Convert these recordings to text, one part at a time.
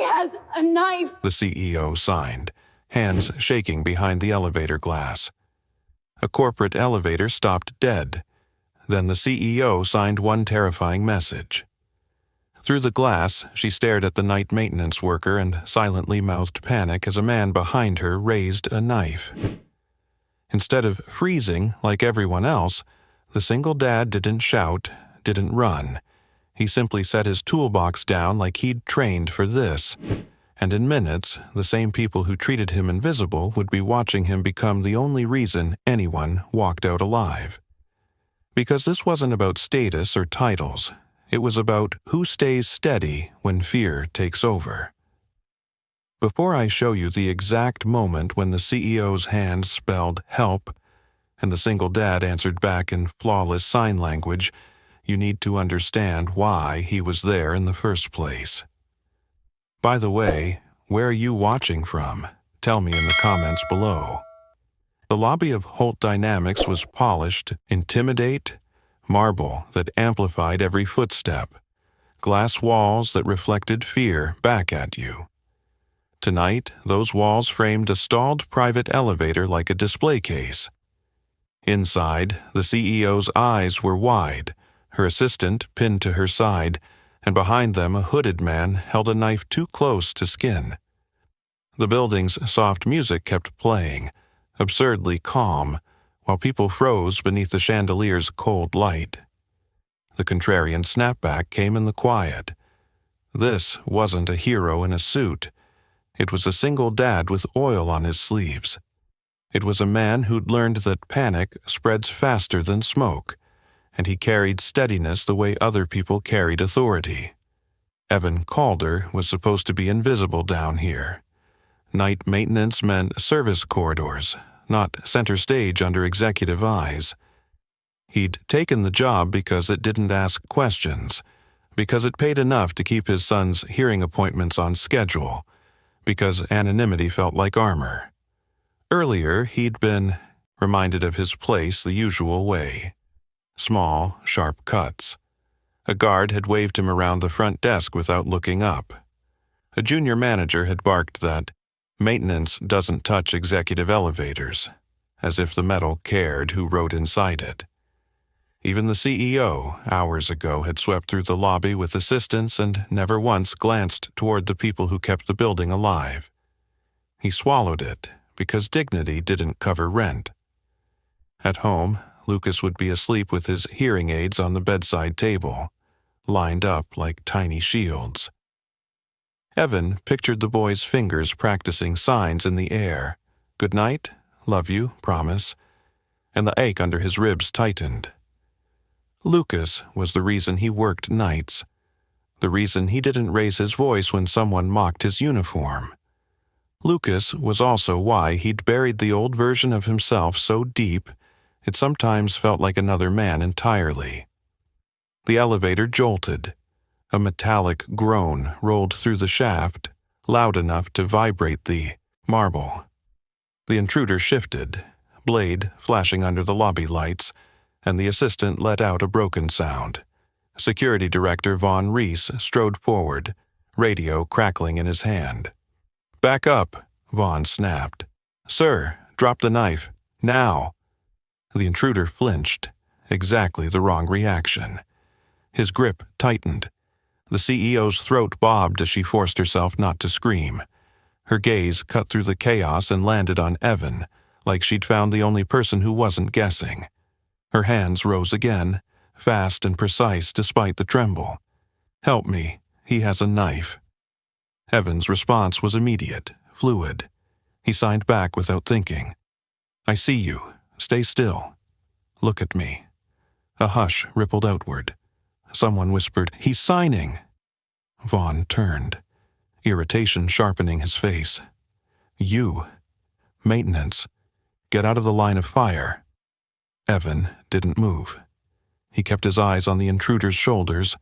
has a knife. The CEO signed, hands shaking behind the elevator glass. A corporate elevator stopped dead. Then the CEO signed one terrifying message. Through the glass, she stared at the night maintenance worker and silently mouthed panic as a man behind her raised a knife. Instead of freezing like everyone else, the single dad didn't shout, didn't run. He simply set his toolbox down like he'd trained for this. And in minutes, the same people who treated him invisible would be watching him become the only reason anyone walked out alive. Because this wasn't about status or titles. It was about who stays steady when fear takes over. Before I show you the exact moment when the CEO's hand spelled help, and the single dad answered back in flawless sign language, you need to understand why he was there in the first place. By the way, where are you watching from? Tell me in the comments below. The lobby of Holt Dynamics was polished, intimidate, marble that amplified every footstep, glass walls that reflected fear back at you. Tonight, those walls framed a stalled private elevator like a display case. Inside, the CEO's eyes were wide, her assistant pinned to her side, and behind them a hooded man held a knife too close to skin. The building's soft music kept playing, absurdly calm, while people froze beneath the chandelier's cold light. The contrarian snapback came in the quiet. This wasn't a hero in a suit. It was a single dad with oil on his sleeves. It was a man who'd learned that panic spreads faster than smoke, and he carried steadiness the way other people carried authority. Evan Calder was supposed to be invisible down here. Night maintenance meant service corridors, not center stage under executive eyes. He'd taken the job because it didn't ask questions, because it paid enough to keep his son's hearing appointments on schedule, because anonymity felt like armor. Earlier, he'd been reminded of his place the usual way. Small, sharp cuts. A guard had waved him around the front desk without looking up. A junior manager had barked that maintenance doesn't touch executive elevators, as if the metal cared who rode inside it. Even the CEO, hours ago, had swept through the lobby with assistants and never once glanced toward the people who kept the building alive. He swallowed it, because dignity didn't cover rent. At home, Lucas would be asleep with his hearing aids on the bedside table, lined up like tiny shields. Evan pictured the boy's fingers practicing signs in the air. Good night, love you, promise. And the ache under his ribs tightened. Lucas was the reason he worked nights. The reason he didn't raise his voice when someone mocked his uniform. Lucas was also why he'd buried the old version of himself so deep it sometimes felt like another man entirely. The elevator jolted. A metallic groan rolled through the shaft, loud enough to vibrate the marble. The intruder shifted, blade flashing under the lobby lights, and the assistant let out a broken sound. Security Director Von Reese strode forward, radio crackling in his hand. "Back up," Vaughn snapped. "Sir, drop the knife. Now." The intruder flinched, exactly the wrong reaction. His grip tightened. The CEO's throat bobbed as she forced herself not to scream. Her gaze cut through the chaos and landed on Evan, like she'd found the only person who wasn't guessing. Her hands rose again, fast and precise despite the tremble. "Help me, he has a knife." Evan's response was immediate, fluid. He signed back without thinking. "I see you. Stay still. Look at me." A hush rippled outward. Someone whispered, "He's signing." Vaughn turned, irritation sharpening his face. "You. Maintenance. Get out of the line of fire." Evan didn't move. He kept his eyes on the intruder's shoulders,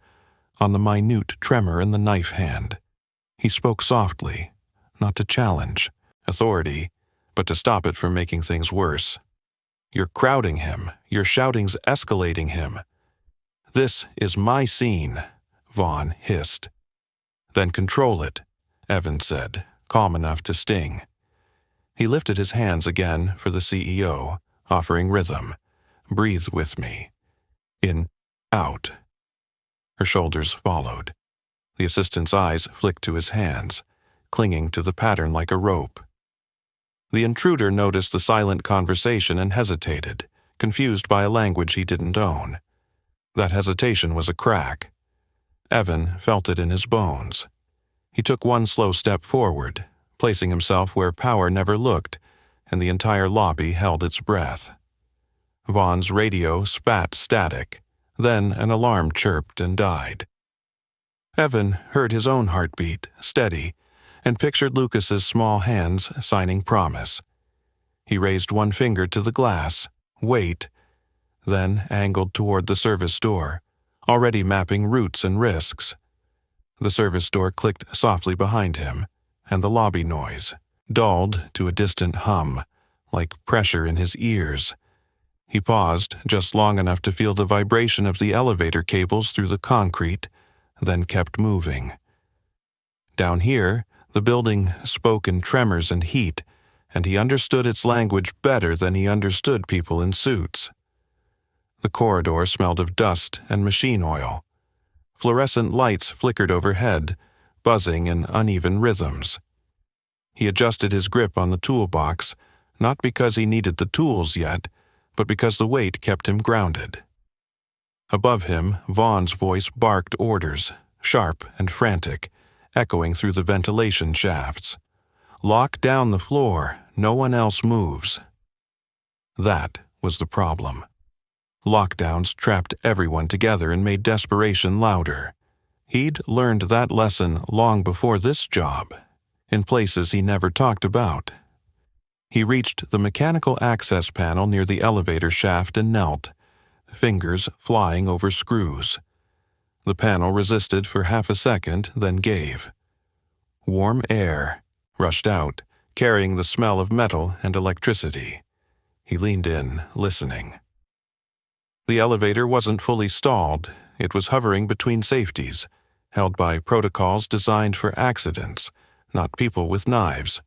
on the minute tremor in the knife hand. He spoke softly, not to challenge authority, but to stop it from making things worse. "You're crowding him. Your shouting's escalating him." "This is my scene," Vaughn hissed. "Then control it. Evan said, calm enough to sting. He lifted his hands again for the CEO, offering rhythm. Breathe with me. In, out. Her shoulders followed. The assistant's eyes flicked to his hands, clinging to the pattern like a rope. The intruder noticed the silent conversation and hesitated, confused by a language he didn't own. That hesitation was a crack. Evan felt it in his bones. He took one slow step forward, placing himself where power never looked, and the entire lobby held its breath. Vaughn's radio spat static, then an alarm chirped and died. Evan heard his own heartbeat, steady, and pictured Lucas's small hands signing promise. He raised one finger to the glass, wait, then angled toward the service door, already mapping routes and risks. The service door clicked softly behind him, and the lobby noise dulled to a distant hum, like pressure in his ears. He paused just long enough to feel the vibration of the elevator cables through the concrete, then kept moving. Down here, the building spoke in tremors and heat, and he understood its language better than he understood people in suits. The corridor smelled of dust and machine oil. Fluorescent lights flickered overhead, buzzing in uneven rhythms. He adjusted his grip on the toolbox, not because he needed the tools yet, but because the weight kept him grounded. Above him, Vaughn's voice barked orders, sharp and frantic, echoing through the ventilation shafts. Lock down the floor, no one else moves. That was the problem. Lockdowns trapped everyone together and made desperation louder. He'd learned that lesson long before this job, in places he never talked about. He reached the mechanical access panel near the elevator shaft and knelt, fingers flying over screws. The panel resisted for half a second, then gave. Warm air rushed out, carrying the smell of metal and electricity. He leaned in, listening. The elevator wasn't fully stalled. It was hovering between safeties, held by protocols designed for accidents, not people with knives.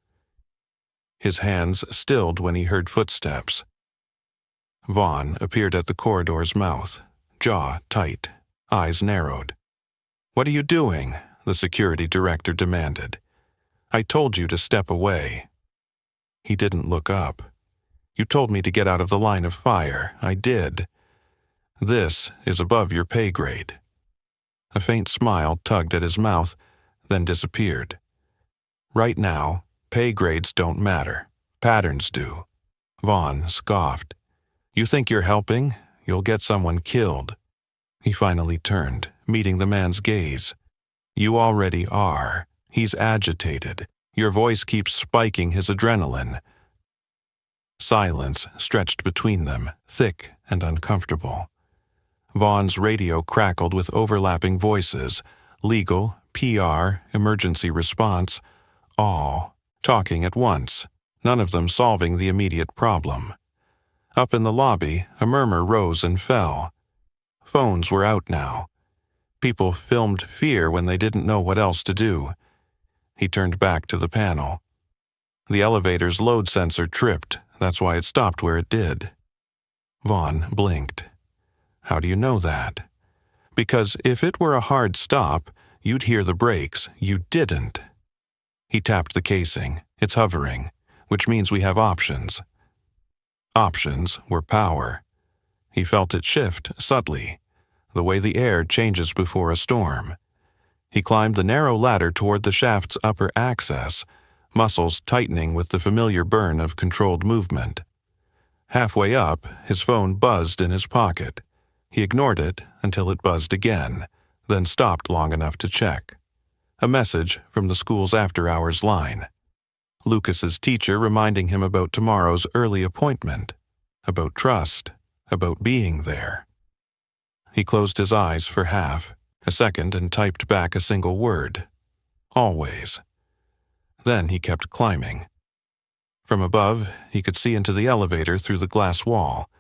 His hands stilled when he heard footsteps. Vaughn appeared at the corridor's mouth, jaw tight, eyes narrowed. "What are you doing?" the security director demanded. "I told you to step away." He didn't look up. "You told me to get out of the line of fire. I did. This is above your pay grade." A faint smile tugged at his mouth, then disappeared. "Right now, pay grades don't matter. Patterns do." Vaughn scoffed. "You think you're helping? You'll get someone killed." He finally turned, meeting the man's gaze. "You already are." He's agitated. Your voice keeps spiking his adrenaline. Silence stretched between them, thick and uncomfortable. Vaughn's radio crackled with overlapping voices, legal, PR, emergency response, all talking at once, none of them solving the immediate problem. Up in the lobby, a murmur rose and fell. Phones were out now. People filmed fear when they didn't know what else to do. He turned back to the panel. The elevator's load sensor tripped. That's why it stopped where it did. Vaughn blinked. "How do you know that?" "Because if it were a hard stop, you'd hear the brakes. You didn't." He tapped the casing. "It's hovering, which means we have options." Options were power. He felt it shift subtly, the way the air changes before a storm. He climbed the narrow ladder toward the shaft's upper access, muscles tightening with the familiar burn of controlled movement. Halfway up, his phone buzzed in his pocket. He ignored it until it buzzed again, then stopped long enough to check. A message from the school's after-hours line. Lucas's teacher reminding him about tomorrow's early appointment, about trust, about being there. He closed his eyes for half, a second, and typed back a single word. Always. Then he kept climbing. From above, he could see into the elevator through the glass wall.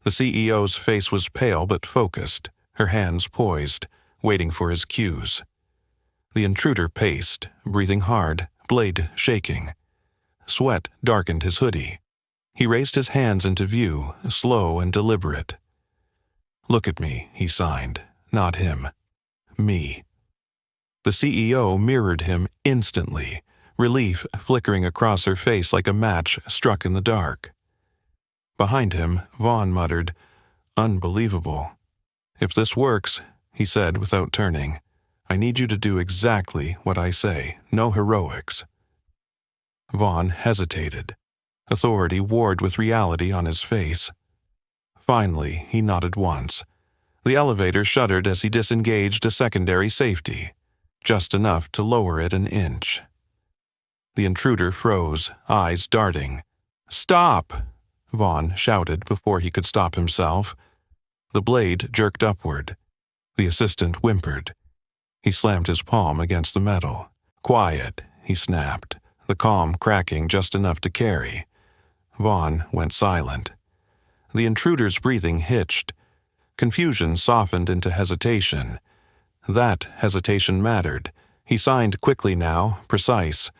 The CEO's face was pale but focused, her hands poised, waiting for his cues. The intruder paced, breathing hard, blade shaking. Sweat darkened his hoodie. He raised his hands into view, slow and deliberate. "Look at me," he signed, "not him. Me." The CEO mirrored him instantly, relief flickering across her face like a match struck in the dark. Behind him, Vaughn muttered, "Unbelievable." "If this works," he said without turning, "I need you to do exactly what I say. No heroics." Vaughn hesitated. Authority warred with reality on his face. Finally, he nodded once. The elevator shuddered as he disengaged a secondary safety, just enough to lower it an inch. The intruder froze, eyes darting. "Stop!" Vaughn shouted before he could stop himself. The blade jerked upward. The assistant whimpered. He slammed his palm against the metal. "Quiet," he snapped, the calm cracking just enough to carry. Vaughn went silent. The intruder's breathing hitched. Confusion softened into hesitation. That hesitation mattered. He signed quickly now, precise.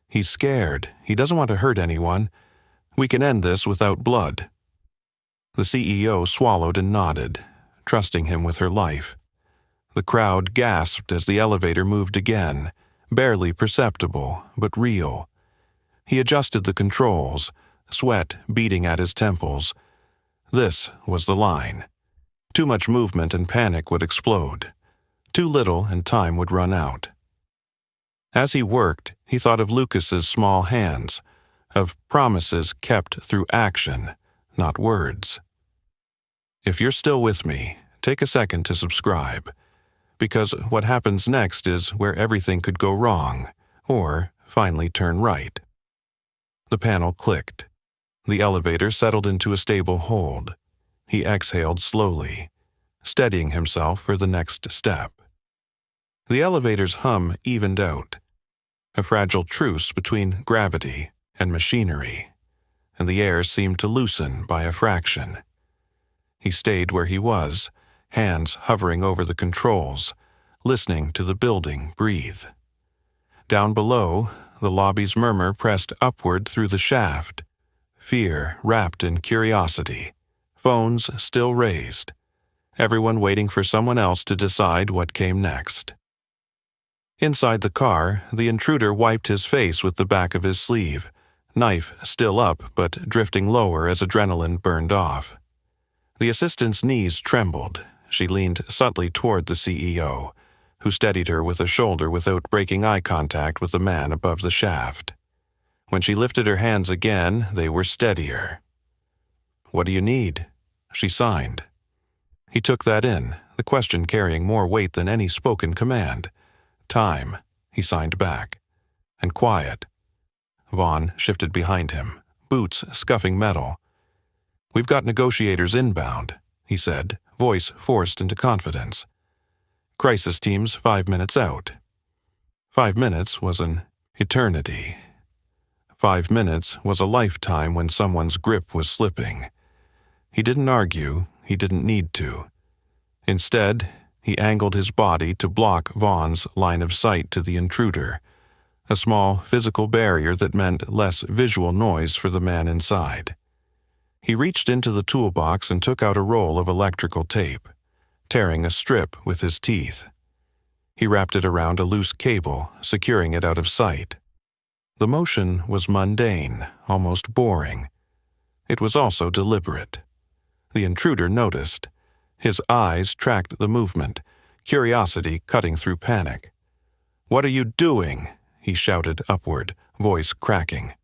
"He's scared. He doesn't want to hurt anyone. We can end this without blood." The CEO swallowed and nodded, trusting him with her life. The crowd gasped as the elevator moved again, barely perceptible, but real. He adjusted the controls, sweat beating at his temples. This was the line. Too much movement and panic would explode. Too little and time would run out. As he worked, he thought of Lucas's small hands, of promises kept through action, not words. If you're still with me, take a second to subscribe, because what happens next is where everything could go wrong, or finally turn right. The panel clicked. The elevator settled into a stable hold. He exhaled slowly, steadying himself for the next step. The elevator's hum evened out, a fragile truce between gravity and machinery, and the air seemed to loosen by a fraction. He stayed where he was, hands hovering over the controls, listening to the building breathe. Down below, the lobby's murmur pressed upward through the shaft, fear wrapped in curiosity, phones still raised, everyone waiting for someone else to decide what came next. Inside the car, the intruder wiped his face with the back of his sleeve, knife still up but drifting lower as adrenaline burned off. The assistant's knees trembled. She leaned subtly toward the CEO, who steadied her with a shoulder without breaking eye contact with the man above the shaft. When she lifted her hands again, they were steadier. "What do you need?" she signed. He took that in, the question carrying more weight than any spoken command. "Time," he signed back. "And quiet." Vaughn shifted behind him, boots scuffing metal. "We've got negotiators inbound," he said, voice forced into confidence. "Crisis team's 5 minutes out." 5 minutes was an eternity. 5 minutes was a lifetime when someone's grip was slipping. He didn't argue, he didn't need to. Instead, he angled his body to block Vaughn's line of sight to the intruder, a small physical barrier that meant less visual noise for the man inside. He reached into the toolbox and took out a roll of electrical tape, tearing a strip with his teeth. He wrapped it around a loose cable, securing it out of sight. The motion was mundane, almost boring. It was also deliberate. The intruder noticed. His eyes tracked the movement, curiosity cutting through panic. "What are you doing?" he shouted upward, voice cracking.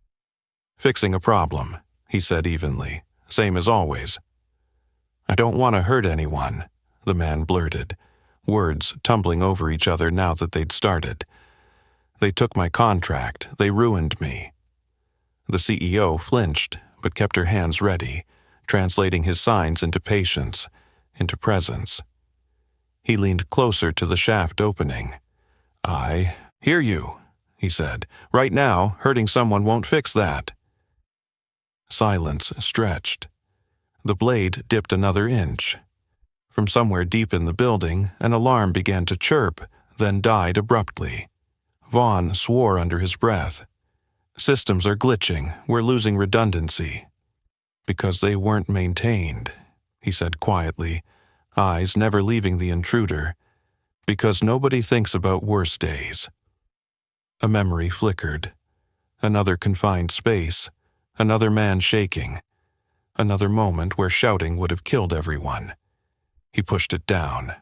"Fixing a problem," he said evenly, same as always. "I don't want to hurt anyone," the man blurted, words tumbling over each other now that they'd started. "They took my contract. They ruined me." The CEO flinched, but kept her hands ready, translating his signs into patience, into presence. He leaned closer to the shaft opening. "I hear you," he said. "Right now, hurting someone won't fix that." Silence stretched. The blade dipped another inch. From somewhere deep in the building, an alarm began to chirp, then died abruptly. Vaughn swore under his breath. Systems are glitching, we're losing redundancy. Because they weren't maintained, he said quietly, eyes never leaving the intruder. Because nobody thinks about worse days. A memory flickered. Another confined space, another man shaking, another moment where shouting would have killed everyone. He pushed it down.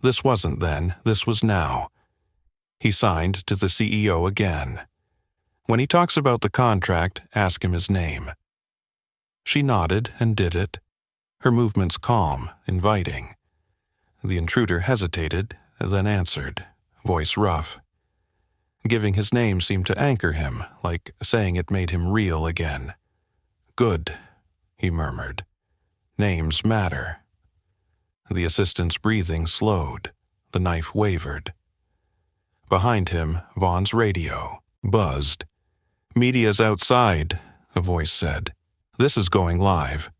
This wasn't then, this was now. He signed to the CEO again. When he talks about the contract, ask him his name. She nodded and did it, her movements calm, inviting. The intruder hesitated, then answered, voice rough. Giving his name seemed to anchor him, like saying it made him real again. Good, he murmured. Names matter. The assistant's breathing slowed. The knife wavered. Behind him, Vaughn's radio buzzed. Media's outside, a voice said. This is going live.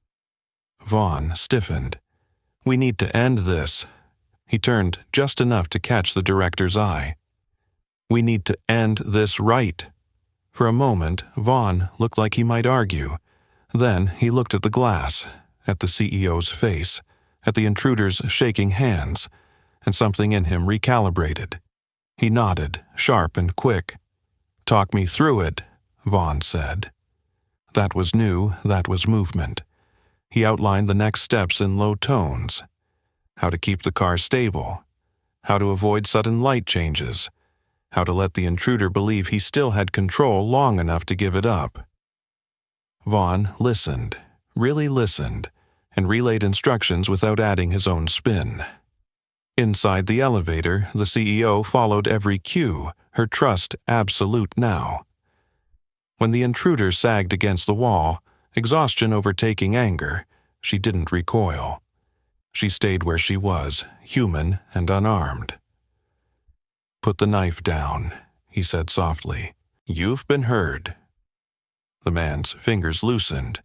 Vaughn stiffened. We need to end this. He turned just enough to catch the director's eye. We need to end this right. For a moment, Vaughn looked like he might argue. Then he looked at the glass, at the CEO's face, at the intruder's shaking hands, and something in him recalibrated. He nodded, sharp and quick. Talk me through it, Vaughn said. That was new, that was movement. He outlined the next steps in low tones. How to keep the car stable. How to avoid sudden light changes. How to let the intruder believe he still had control long enough to give it up. Vaughn listened, really listened, and relayed instructions without adding his own spin. Inside the elevator, the CEO followed every cue, her trust absolute now. When the intruder sagged against the wall, exhaustion overtaking anger, she didn't recoil. She stayed where she was, human and unarmed. Put the knife down, he said softly. You've been heard. The man's fingers loosened.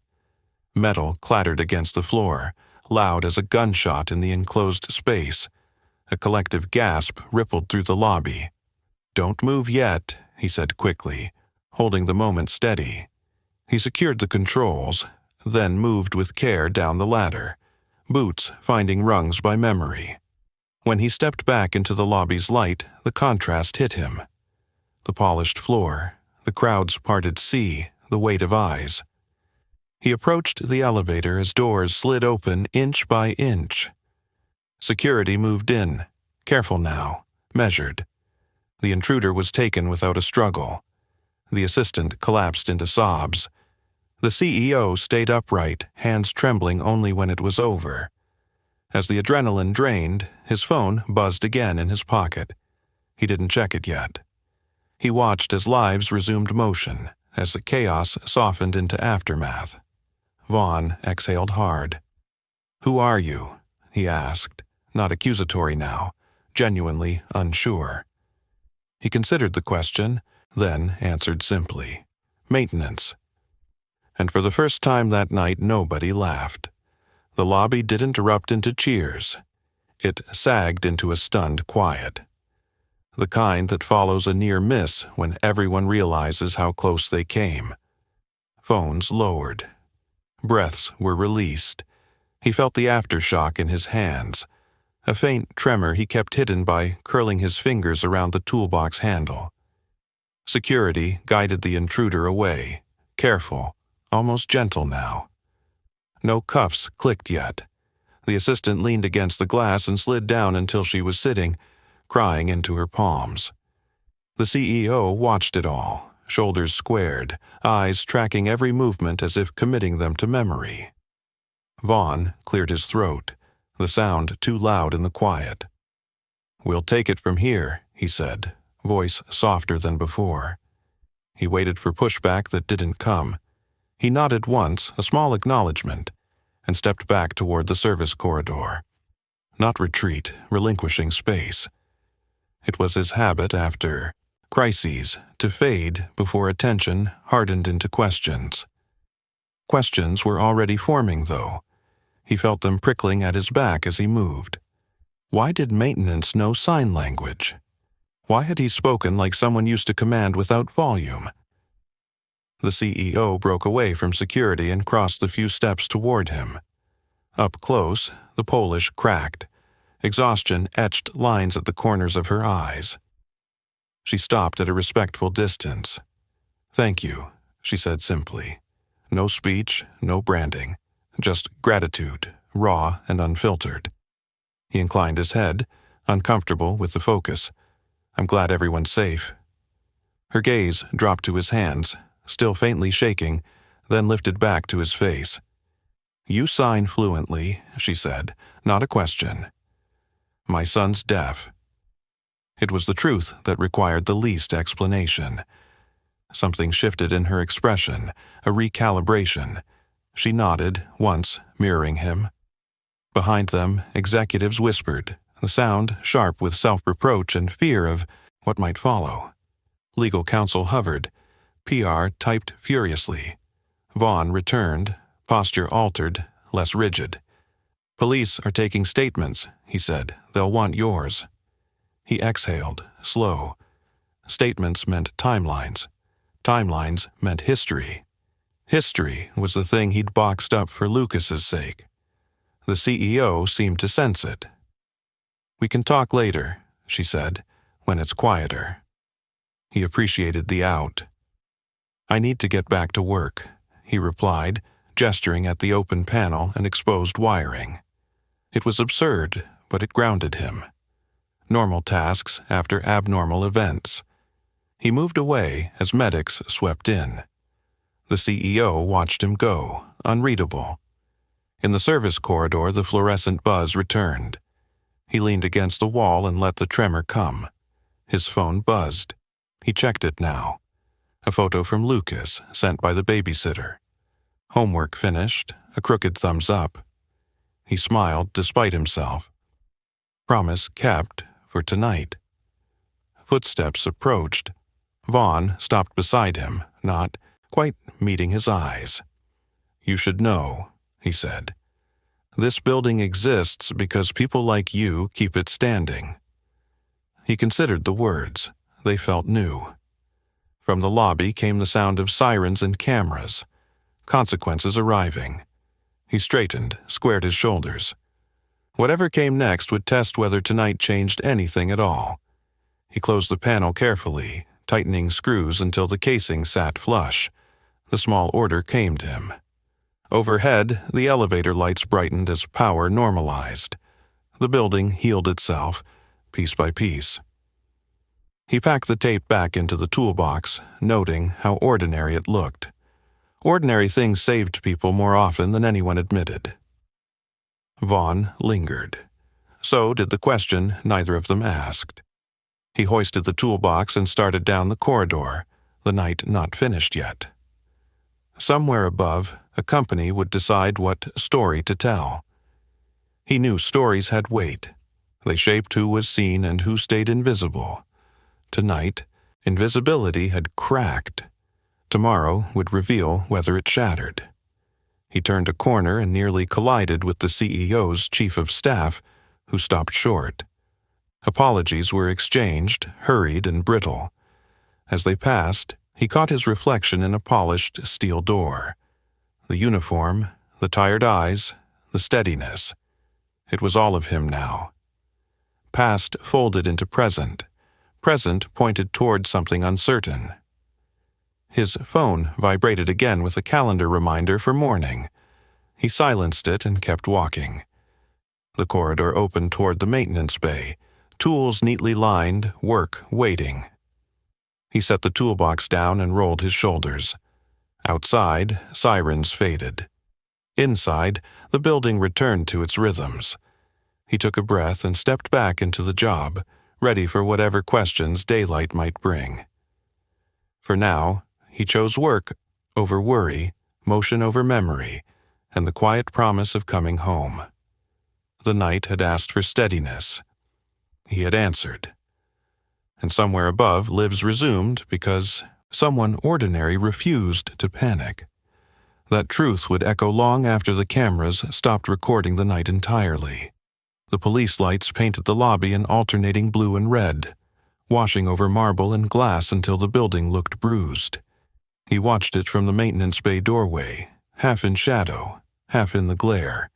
Metal clattered against the floor, loud as a gunshot in the enclosed space. A collective gasp rippled through the lobby. Don't move yet, he said quickly, holding the moment steady. He secured the controls, then moved with care down the ladder, boots finding rungs by memory. When he stepped back into the lobby's light, the contrast hit him. The polished floor, the crowd's parted sea, the weight of eyes. He approached the elevator as doors slid open inch by inch. Security moved in, careful now, measured. The intruder was taken without a struggle. The assistant collapsed into sobs. The CEO stayed upright, hands trembling only when it was over. As the adrenaline drained, his phone buzzed again in his pocket. He didn't check it yet. He watched as lives resumed motion, as the chaos softened into aftermath. Vaughn exhaled hard. Who are you? He asked, not accusatory now, genuinely unsure. He considered the question, then answered simply, maintenance. And for the first time that night, nobody laughed. The lobby didn't erupt into cheers. It sagged into a stunned quiet. The kind that follows a near miss when everyone realizes how close they came. Phones lowered. Breaths were released. He felt the aftershock in his hands, a faint tremor he kept hidden by curling his fingers around the toolbox handle. Security guided the intruder away, careful, almost gentle now. No cuffs clicked yet. The assistant leaned against the glass and slid down until she was sitting, crying into her palms. The CEO watched it all, shoulders squared, eyes tracking every movement as if committing them to memory. Vaughn cleared his throat, the sound too loud in the quiet. We'll take it from here, he said, voice softer than before. He waited for pushback that didn't come. He nodded once, a small acknowledgement, and stepped back toward the service corridor. Not retreat, relinquishing space. It was his habit after crises to fade before attention hardened into questions. Questions were already forming, though. He felt them prickling at his back as he moved. Why did maintenance know sign language? Why had he spoken like someone used to command without volume? The CEO broke away from security and crossed a few steps toward him. Up close, the Polish cracked. Exhaustion etched lines at the corners of her eyes. She stopped at a respectful distance. "Thank you," she said simply. No speech, no branding, just gratitude, raw and unfiltered. He inclined his head, uncomfortable with the focus. "I'm glad everyone's safe." Her gaze dropped to his hands, still faintly shaking, then lifted back to his face. "You sign fluently," she said, "not a question." "My son's deaf." It was the truth that required the least explanation. Something shifted in her expression, a recalibration. She nodded, once, mirroring him. Behind them, executives whispered, the sound sharp with self-reproach and fear of what might follow. Legal counsel hovered. PR typed furiously. Vaughn returned, posture altered, less rigid. "Police are taking statements," he said. "They'll want yours." He exhaled, slow. Statements meant timelines. Timelines meant history. History was the thing he'd boxed up for Lucas's sake. The CEO seemed to sense it. "We can talk later," she said, "when it's quieter." He appreciated the out. "I need to get back to work," he replied, gesturing at the open panel and exposed wiring. It was absurd, but it grounded him. Normal tasks after abnormal events. He moved away as medics swept in. The CEO watched him go, unreadable. In the service corridor, the fluorescent buzz returned. He leaned against the wall and let the tremor come. His phone buzzed. He checked it now. A photo from Lucas, sent by the babysitter. Homework finished, a crooked thumbs up. He smiled despite himself. Promise kept for tonight. Footsteps approached. Vaughn stopped beside him, not quite meeting his eyes. "You should know," he said. "This building exists because people like you keep it standing." He considered the words. They felt new. From the lobby came the sound of sirens and cameras. Consequences arriving. He straightened, squared his shoulders. Whatever came next would test whether tonight changed anything at all. He closed the panel carefully, tightening screws until the casing sat flush. The small order came to him. Overhead, the elevator lights brightened as power normalized. The building healed itself, piece by piece. He packed the tape back into the toolbox, noting how ordinary it looked. Ordinary things saved people more often than anyone admitted. Vaughn lingered. So did the question neither of them asked. He hoisted the toolbox and started down the corridor, the night not finished yet. Somewhere above, a company would decide what story to tell. He knew stories had weight. They shaped who was seen and who stayed invisible. Tonight, invisibility had cracked. Tomorrow would reveal whether it shattered. He turned a corner and nearly collided with the CEO's chief of staff, who stopped short. Apologies were exchanged, hurried and brittle. As they passed, he caught his reflection in a polished steel door. The uniform, the tired eyes, the steadiness. It was all of him now. Past folded into present. Present pointed toward something uncertain. His phone vibrated again with a calendar reminder for morning. He silenced it and kept walking. The corridor opened toward the maintenance bay, tools neatly lined, work waiting. He set the toolbox down and rolled his shoulders. Outside, sirens faded. Inside, the building returned to its rhythms. He took a breath and stepped back into the job, ready for whatever questions daylight might bring. For now, he chose work over worry, motion over memory, and the quiet promise of coming home. The night had asked for steadiness. He had answered. And somewhere above, lives resumed because someone ordinary refused to panic. That truth would echo long after the cameras stopped recording the night entirely. The police lights painted the lobby in alternating blue and red, washing over marble and glass until the building looked bruised. He watched it from the maintenance bay doorway, half in shadow, half in the glare,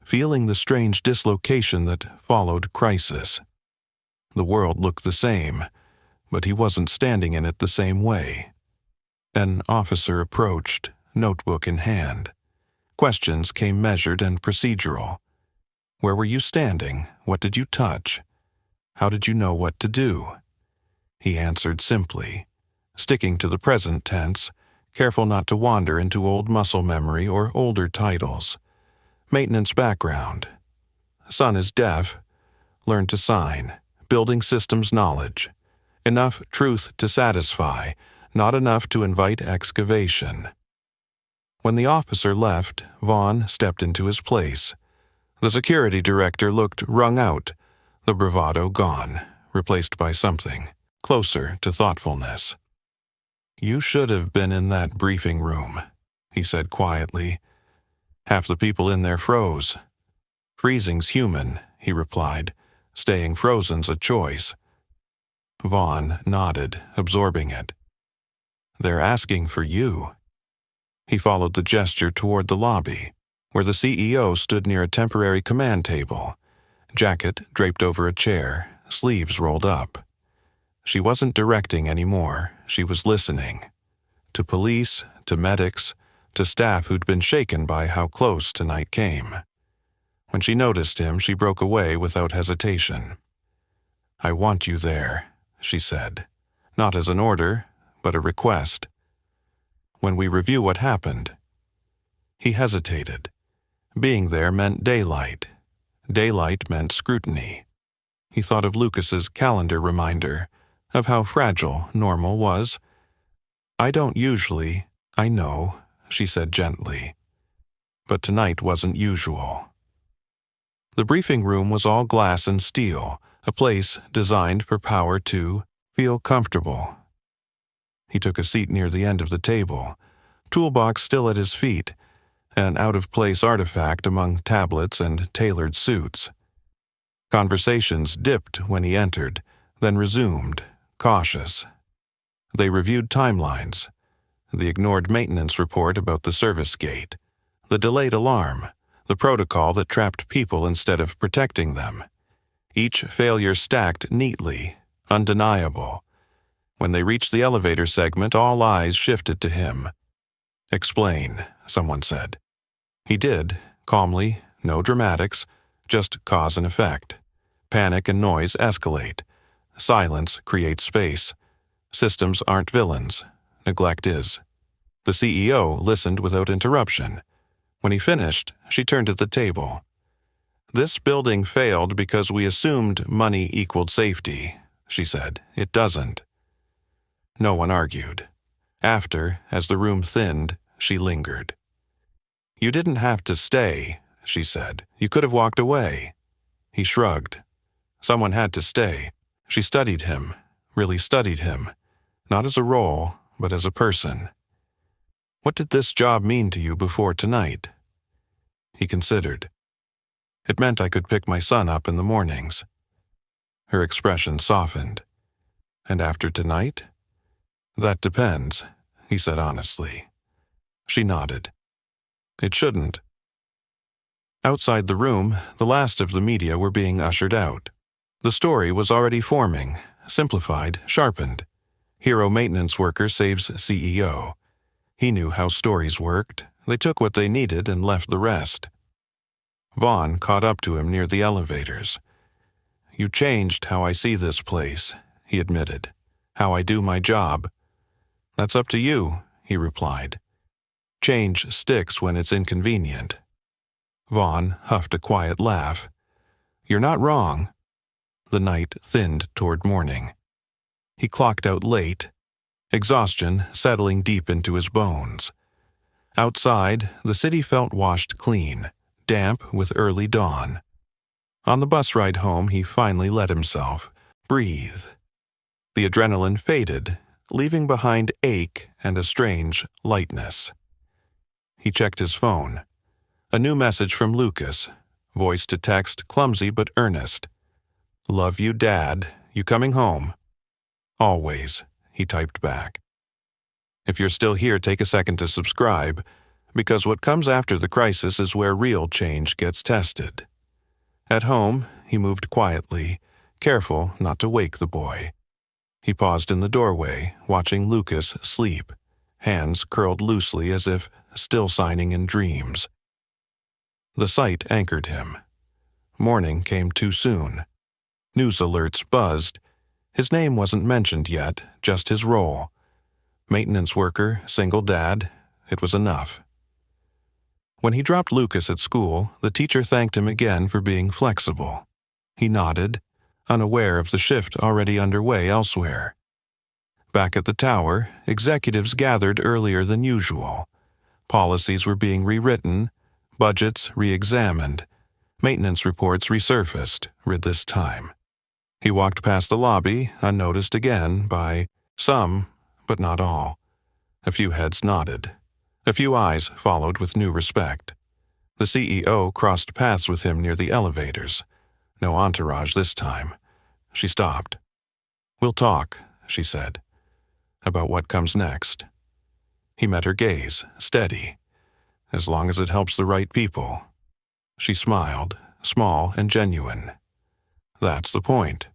feeling the strange dislocation that followed crisis. The world looked the same, but he wasn't standing in it the same way. An officer approached, notebook in hand. Questions came measured and procedural. Where were you standing? What did you touch? How did you know what to do? He answered simply, sticking to the present tense, careful not to wander into old muscle memory or older titles. Maintenance background. Son is deaf. Learned to sign. Building systems knowledge. Enough truth to satisfy, not enough to invite excavation. When the officer left, Vaughn stepped into his place. The security director looked wrung out, the bravado gone, replaced by something closer to thoughtfulness. "You should have been in that briefing room," he said quietly. Half the people in there froze. "Freezing's human," he replied. "Staying frozen's a choice." Vaughn nodded, absorbing it. "They're asking for you." He followed the gesture toward the lobby, where the CEO stood near a temporary command table, jacket draped over a chair, sleeves rolled up. She wasn't directing anymore, she was listening. To police, to medics, to staff who'd been shaken by how close tonight came. When she noticed him, she broke away without hesitation. "I want you there," she said, not as an order, but a request. "When we review what happened." He hesitated. Being there meant daylight. Daylight meant scrutiny. He thought of Lucas's calendar reminder, of how fragile normal was. "I don't usually, I know," she said gently. But tonight wasn't usual. The briefing room was all glass and steel, a place designed for power to feel comfortable. He took a seat near the end of the table, toolbox still at his feet, an out-of-place artifact among tablets and tailored suits. Conversations dipped when he entered, then resumed, cautious. They reviewed timelines, the ignored maintenance report about the service gate, the delayed alarm, the protocol that trapped people instead of protecting them. Each failure stacked neatly, undeniable. When they reached the elevator segment, all eyes shifted to him. "Explain," someone said. He did, calmly, no dramatics, just cause and effect. Panic and noise escalate. Silence creates space. Systems aren't villains. Neglect is. The CEO listened without interruption. When he finished, she turned to the table. "This building failed because we assumed money equaled safety," she said. "It doesn't." No one argued. After, as the room thinned, she lingered. "You didn't have to stay," she said. "You could have walked away." He shrugged. Someone had to stay. She studied him, really studied him, not as a role, but as a person. "What did this job mean to you before tonight?" He considered. "It meant I could pick my son up in the mornings." Her expression softened. "And after tonight?" "That depends," he said honestly. She nodded. "It shouldn't." Outside the room, the last of the media were being ushered out. The story was already forming, simplified, sharpened. Hero maintenance worker saves CEO. He knew how stories worked. They took what they needed and left the rest. Vaughn caught up to him near the elevators. "You changed how I see this place," he admitted. "How I do my job." "That's up to you," he replied. "Change sticks when it's inconvenient." Vaughn huffed a quiet laugh. "You're not wrong." The night thinned toward morning. He clocked out late, exhaustion settling deep into his bones. Outside, the city felt washed clean, damp with early dawn. On the bus ride home, he finally let himself breathe. The adrenaline faded, leaving behind ache and a strange lightness. He checked his phone. A new message from Lucas. Voice to text clumsy but earnest. Love you, Dad. You coming home? Always, he typed back. If you're still here, take a second to subscribe, because what comes after the crisis is where real change gets tested. At home, he moved quietly, careful not to wake the boy. He paused in the doorway, watching Lucas sleep, hands curled loosely as if still signing in dreams. The sight anchored him. Morning came too soon. News alerts buzzed. His name wasn't mentioned yet, just his role. Maintenance worker, single dad, it was enough. When he dropped Lucas at school, the teacher thanked him again for being flexible. He nodded, unaware of the shift already underway elsewhere. Back at the tower, executives gathered earlier than usual. Policies were being rewritten, budgets re-examined, maintenance reports resurfaced, read this time. He walked past the lobby, unnoticed again by some, but not all. A few heads nodded. A few eyes followed with new respect. The CEO crossed paths with him near the elevators. No entourage this time. She stopped. We'll talk, she said, about what comes next. He met her gaze, steady. As long as it helps the right people. She smiled, small and genuine. That's the point.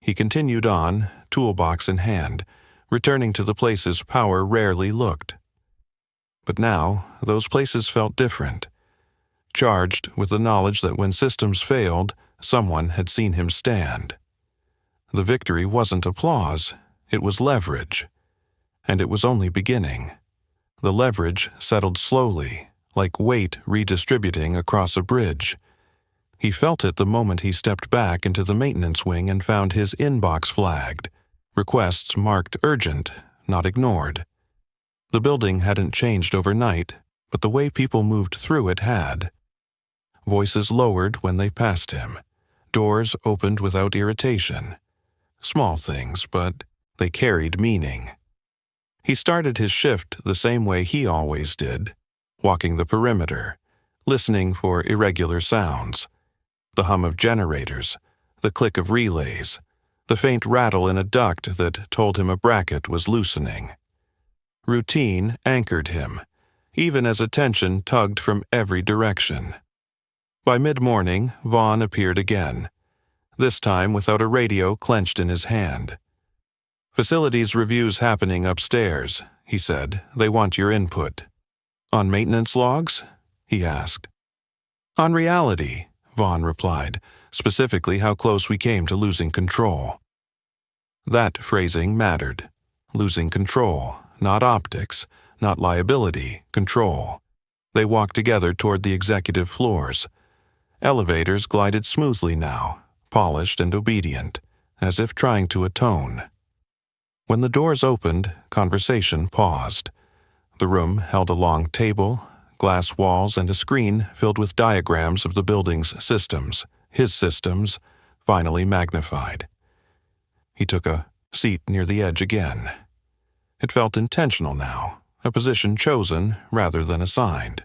He continued on, toolbox in hand, returning to the places power rarely looked. But now, those places felt different. Charged with the knowledge that when systems failed, someone had seen him stand. The victory wasn't applause, it was leverage. And it was only beginning. The leverage settled slowly, like weight redistributing across a bridge. He felt it the moment he stepped back into the maintenance wing and found his inbox flagged, requests marked urgent, not ignored. The building hadn't changed overnight, but the way people moved through it had. Voices lowered when they passed him. Doors opened without irritation. Small things, but they carried meaning. He started his shift the same way he always did, walking the perimeter, listening for irregular sounds. The hum of generators, the click of relays, the faint rattle in a duct that told him a bracket was loosening. Routine anchored him, even as attention tugged from every direction. By mid-morning, Vaughn appeared again, this time without a radio clenched in his hand. Facilities reviews happening upstairs, he said. They want your input. On maintenance logs? He asked. On reality, Vaughn replied, specifically how close we came to losing control. That phrasing mattered. Losing control, not optics, not liability, control. They walked together toward the executive floors. Elevators glided smoothly now, polished and obedient, as if trying to atone. When the doors opened, conversation paused. The room held a long table, glass walls, and a screen filled with diagrams of the building's systems, his systems, finally magnified. He took a seat near the edge again. It felt intentional now, a position chosen rather than assigned.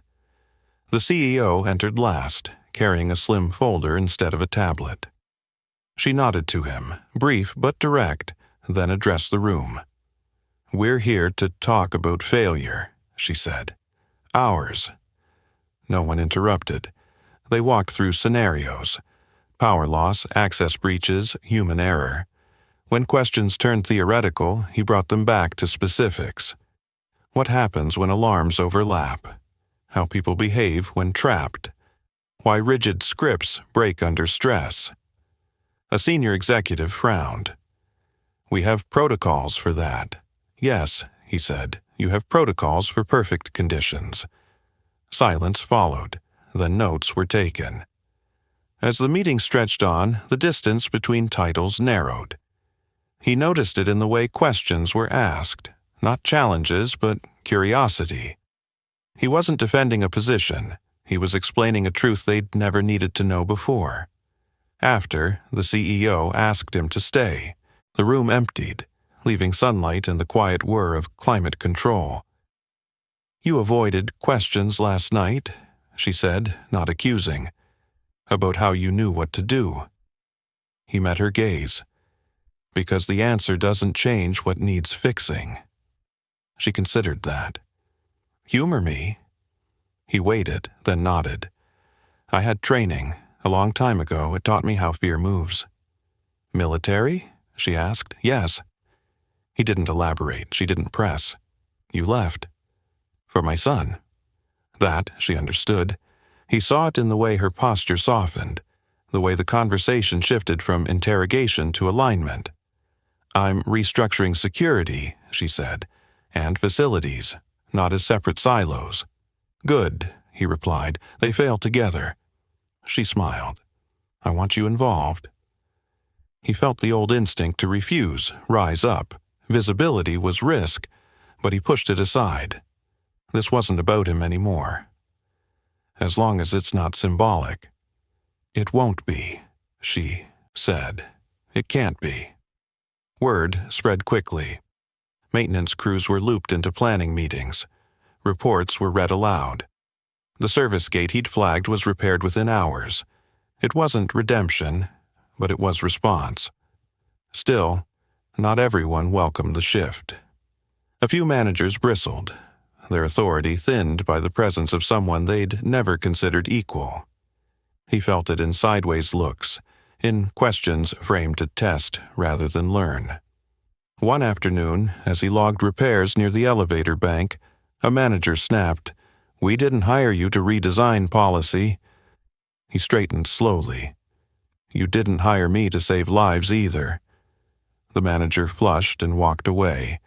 The CEO entered last, carrying a slim folder instead of a tablet. She nodded to him, brief but direct, then addressed the room. We're here to talk about failure, she said. Ours. No one interrupted. They walked through scenarios. Power loss, access breaches, human error. When questions turned theoretical, he brought them back to specifics. What happens when alarms overlap? How people behave when trapped? Why rigid scripts break under stress? A senior executive frowned. We have protocols for that. Yes, he said, you have protocols for perfect conditions. Silence followed, then notes were taken. As the meeting stretched on, the distance between titles narrowed. He noticed it in the way questions were asked, not challenges, but curiosity. He wasn't defending a position, he was explaining a truth they'd never needed to know before. After, the CEO asked him to stay. The room emptied, leaving sunlight and the quiet whir of climate control. You avoided questions last night, she said, not accusing. About how you knew what to do. He met her gaze. Because the answer doesn't change what needs fixing. She considered that. Humor me. He waited, then nodded. I had training. A long time ago, it taught me how fear moves. Military? She asked. Yes. He didn't elaborate. She didn't press. You left. For my son. That, she understood. He saw it in the way her posture softened, the way the conversation shifted from interrogation to alignment. I'm restructuring security, she said, and facilities, not as separate silos. Good, he replied. They fail together. She smiled. I want you involved. He felt the old instinct to refuse, rise up. Visibility was risk, but he pushed it aside. This wasn't about him anymore. As long as it's not symbolic. It won't be, she said. It can't be. Word spread quickly. Maintenance crews were looped into planning meetings. Reports were read aloud. The service gate he'd flagged was repaired within hours. It wasn't redemption, but it was response. Still, not everyone welcomed the shift. A few managers bristled, their authority thinned by the presence of someone they'd never considered equal. He felt it in sideways looks, in questions framed to test rather than learn. One afternoon, as he logged repairs near the elevator bank, a manager snapped, "We didn't hire you to redesign policy." He straightened slowly. "You didn't hire me to save lives either." The manager flushed and walked away.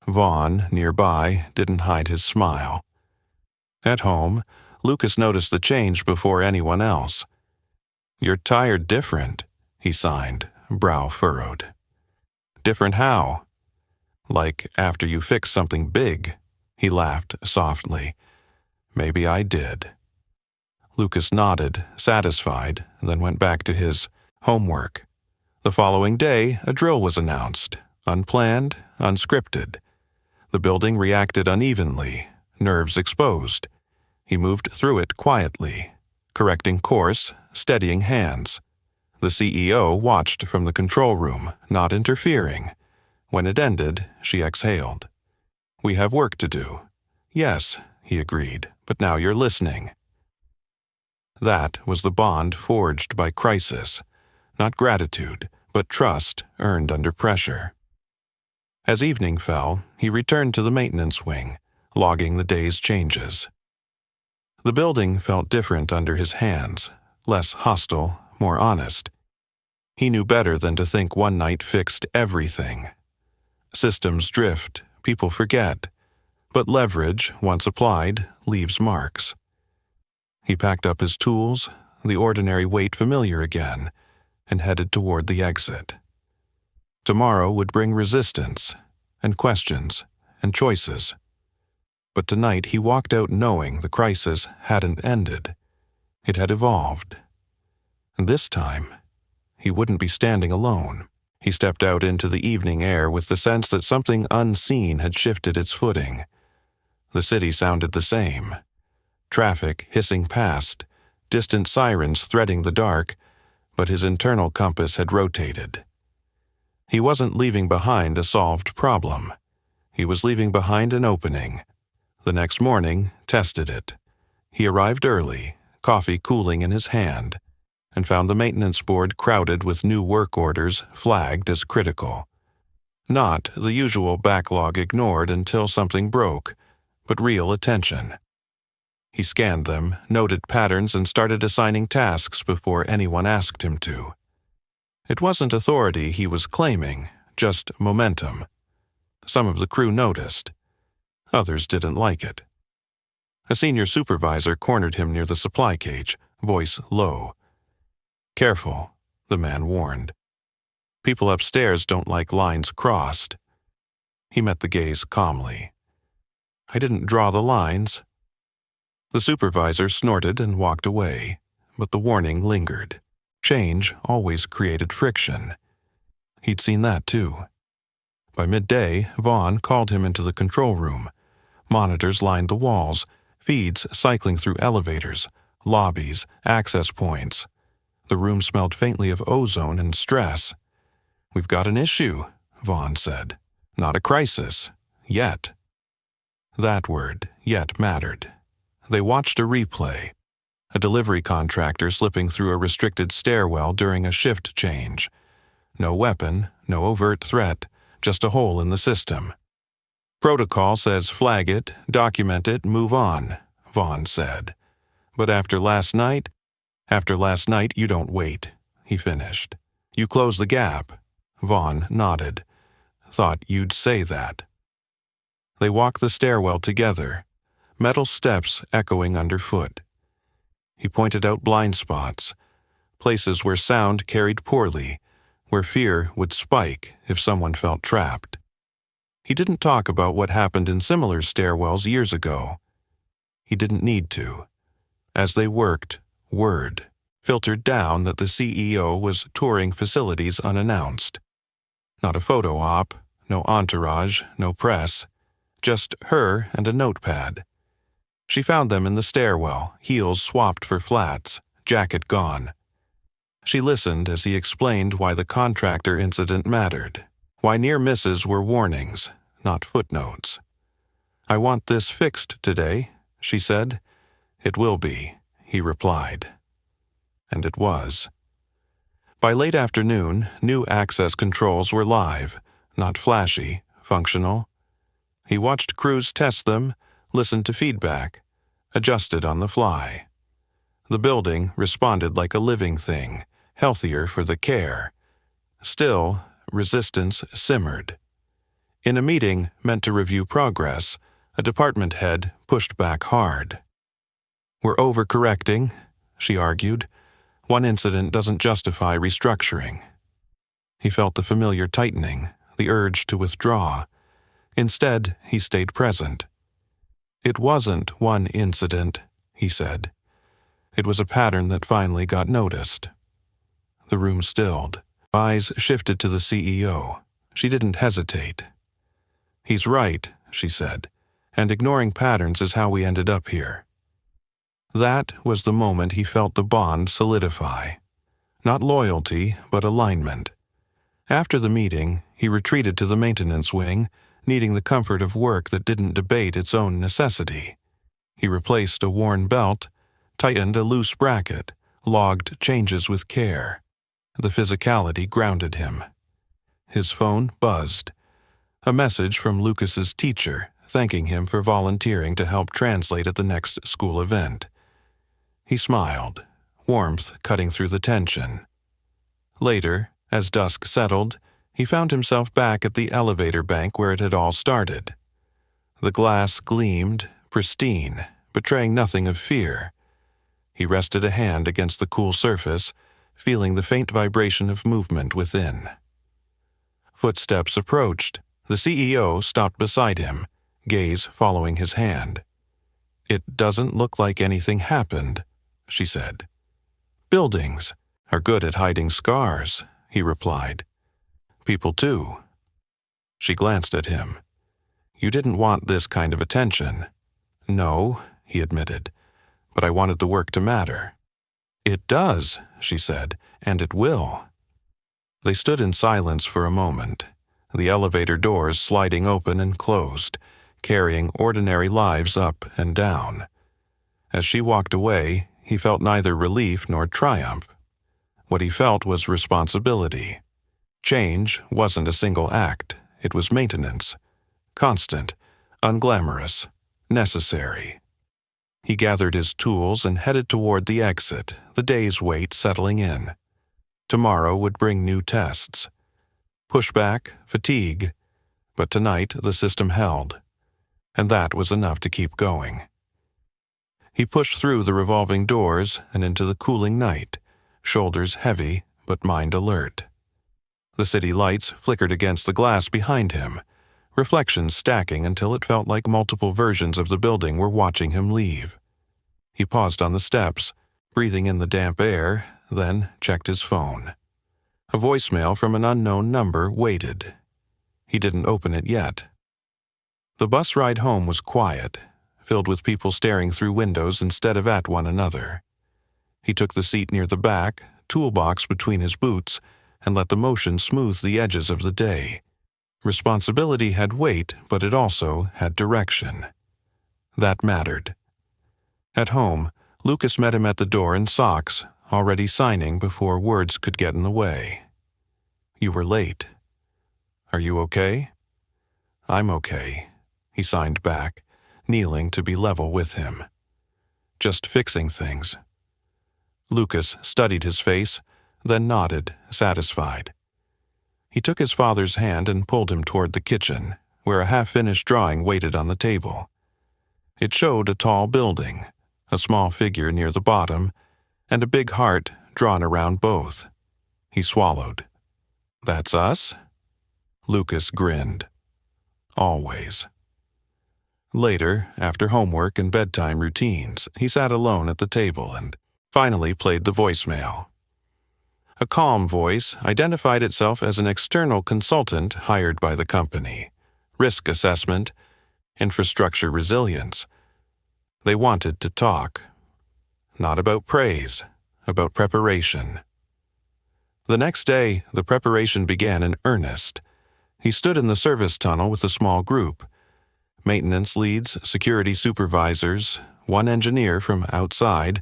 Vaughn, nearby, didn't hide his smile. At home, Lucas noticed the change before anyone else. "You're tired different," he signed, brow furrowed. "Different how?" "Like after you fix something big." He laughed softly. "Maybe I did." Lucas nodded, satisfied, then went back to his homework. The following day, a drill was announced, unplanned, unscripted. The building reacted unevenly, nerves exposed. He moved through it quietly, correcting course, steadying hands. The CEO watched from the control room, not interfering. When it ended, she exhaled. "We have work to do." "Yes," he agreed, "but now you're listening." That was the bond forged by crisis, not gratitude, but trust earned under pressure. As evening fell, he returned to the maintenance wing, logging the day's changes. The building felt different under his hands, less hostile, more honest. He knew better than to think one night fixed everything. Systems drift, people forget, but leverage, once applied, leaves marks. He packed up his tools, the ordinary weight familiar again, and headed toward the exit. Tomorrow would bring resistance, and questions, and choices. But tonight he walked out knowing the crisis hadn't ended. It had evolved. And this time, he wouldn't be standing alone. He stepped out into the evening air with the sense that something unseen had shifted its footing. The city sounded the same. Traffic hissing past, distant sirens threading the dark, but his internal compass had rotated. He wasn't leaving behind a solved problem. He was leaving behind an opening. The next morning, tested it. He arrived early, coffee cooling in his hand, and found the maintenance board crowded with new work orders flagged as critical. Not the usual backlog ignored until something broke, but real attention. He scanned them, noted patterns, and started assigning tasks before anyone asked him to. It wasn't authority he was claiming, just momentum. Some of the crew noticed. Others didn't like it. A senior supervisor cornered him near the supply cage, voice low. "Careful," the man warned. "People upstairs don't like lines crossed." He met the gaze calmly. "I didn't draw the lines." The supervisor snorted and walked away, but the warning lingered. Change always created friction. He'd seen that too. By midday, Vaughn called him into the control room. Monitors lined the walls, feeds cycling through elevators, lobbies, access points. The room smelled faintly of ozone and stress. "We've got an issue," Vaughn said. "Not a crisis. Yet." That word, yet, mattered. They watched a replay. A delivery contractor slipping through a restricted stairwell during a shift change. No weapon, no overt threat, just a hole in the system. "Protocol says flag it, document it, move on," Vaughn said. "But after last night, you don't wait," he finished. "You close the gap." Vaughn nodded. "Thought you'd say that." They walked the stairwell together, metal steps echoing underfoot. He pointed out blind spots, places where sound carried poorly, where fear would spike if someone felt trapped. He didn't talk about what happened in similar stairwells years ago. He didn't need to. As they worked, word filtered down that the CEO was touring facilities unannounced. Not a photo op, no entourage, no press, just her and a notepad. She found them in the stairwell, heels swapped for flats, jacket gone. She listened as he explained why the contractor incident mattered, why near misses were warnings, not footnotes. "I want this fixed today," she said. "It will be," he replied. And it was. By late afternoon, new access controls were live, not flashy, functional. He watched crews test them, listened to feedback, adjusted on the fly. The building responded like a living thing, healthier for the care. Still, resistance simmered. In a meeting meant to review progress, a department head pushed back hard. "We're overcorrecting," she argued. "One incident doesn't justify restructuring." He felt the familiar tightening, the urge to withdraw. Instead, he stayed present. "It wasn't one incident," he said. "It was a pattern that finally got noticed." The room stilled. Eyes shifted to the CEO. She didn't hesitate. "He's right," she said, "and ignoring patterns is how we ended up here." That was the moment he felt the bond solidify. Not loyalty, but alignment. After the meeting, he retreated to the maintenance wing, needing the comfort of work that didn't debate its own necessity. He replaced a worn belt, tightened a loose bracket, logged changes with care. The physicality grounded him. His phone buzzed. A message from Lucas's teacher, thanking him for volunteering to help translate at the next school event. He smiled, warmth cutting through the tension. Later, as dusk settled, he found himself back at the elevator bank where it had all started. The glass gleamed, pristine, betraying nothing of fear. He rested a hand against the cool surface, feeling the faint vibration of movement within. Footsteps approached. The CEO stopped beside him, gaze following his hand. "It doesn't look like anything happened," she said. "Buildings are good at hiding scars," he replied. "People too." She glanced at him. "You didn't want this kind of attention." "No," he admitted, "but I wanted the work to matter." "It does," she said, "and it will." They stood in silence for a moment, the elevator doors sliding open and closed, carrying ordinary lives up and down. As she walked away, he felt neither relief nor triumph. What he felt was responsibility. Change wasn't a single act, it was maintenance. Constant, unglamorous, necessary. He gathered his tools and headed toward the exit, the day's wait settling in. Tomorrow would bring new tests. Pushback, fatigue, but tonight the system held, and that was enough to keep going. He pushed through the revolving doors and into the cooling night, shoulders heavy but mind alert. The city lights flickered against the glass behind him, reflections stacking until it felt like multiple versions of the building were watching him leave. He paused on the steps, breathing in the damp air, then checked his phone. A voicemail from an unknown number waited. He didn't open it yet. The bus ride home was quiet, filled with people staring through windows instead of at one another. He took the seat near the back, toolbox between his boots, and let the motion smooth the edges of the day. Responsibility had weight, but it also had direction. That mattered. At home, Lucas met him at the door in socks, already signing before words could get in the way. "You were late. Are you okay?" "I'm okay," he signed back, kneeling to be level with him. "Just fixing things." Lucas studied his face, then nodded, satisfied. He took his father's hand and pulled him toward the kitchen, where a half-finished drawing waited on the table. It showed a tall building, a small figure near the bottom, and a big heart drawn around both. He swallowed. "That's us?" Lucas grinned. Always. Later, after homework and bedtime routines, he sat alone at the table and finally played the voicemail. A calm voice identified itself as an external consultant hired by the company. Risk assessment, infrastructure resilience. They wanted to talk. Not about praise, about preparation. The next day, the preparation began in earnest. He stood in the service tunnel with a small group. Maintenance leads, security supervisors, one engineer from outside,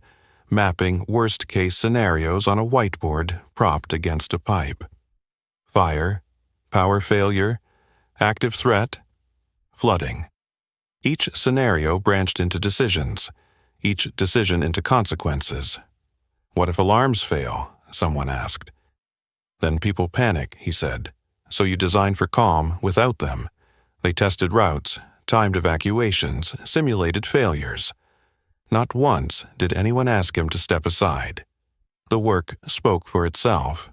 mapping worst-case scenarios on a whiteboard propped against a pipe. Fire, power failure, active threat, flooding. Each scenario branched into decisions, each decision into consequences. "What if alarms fail?" someone asked. "Then people panic," he said. "So you design for calm without them." They tested routes, timed evacuations, simulated failures. Not once did anyone ask him to step aside. The work spoke for itself.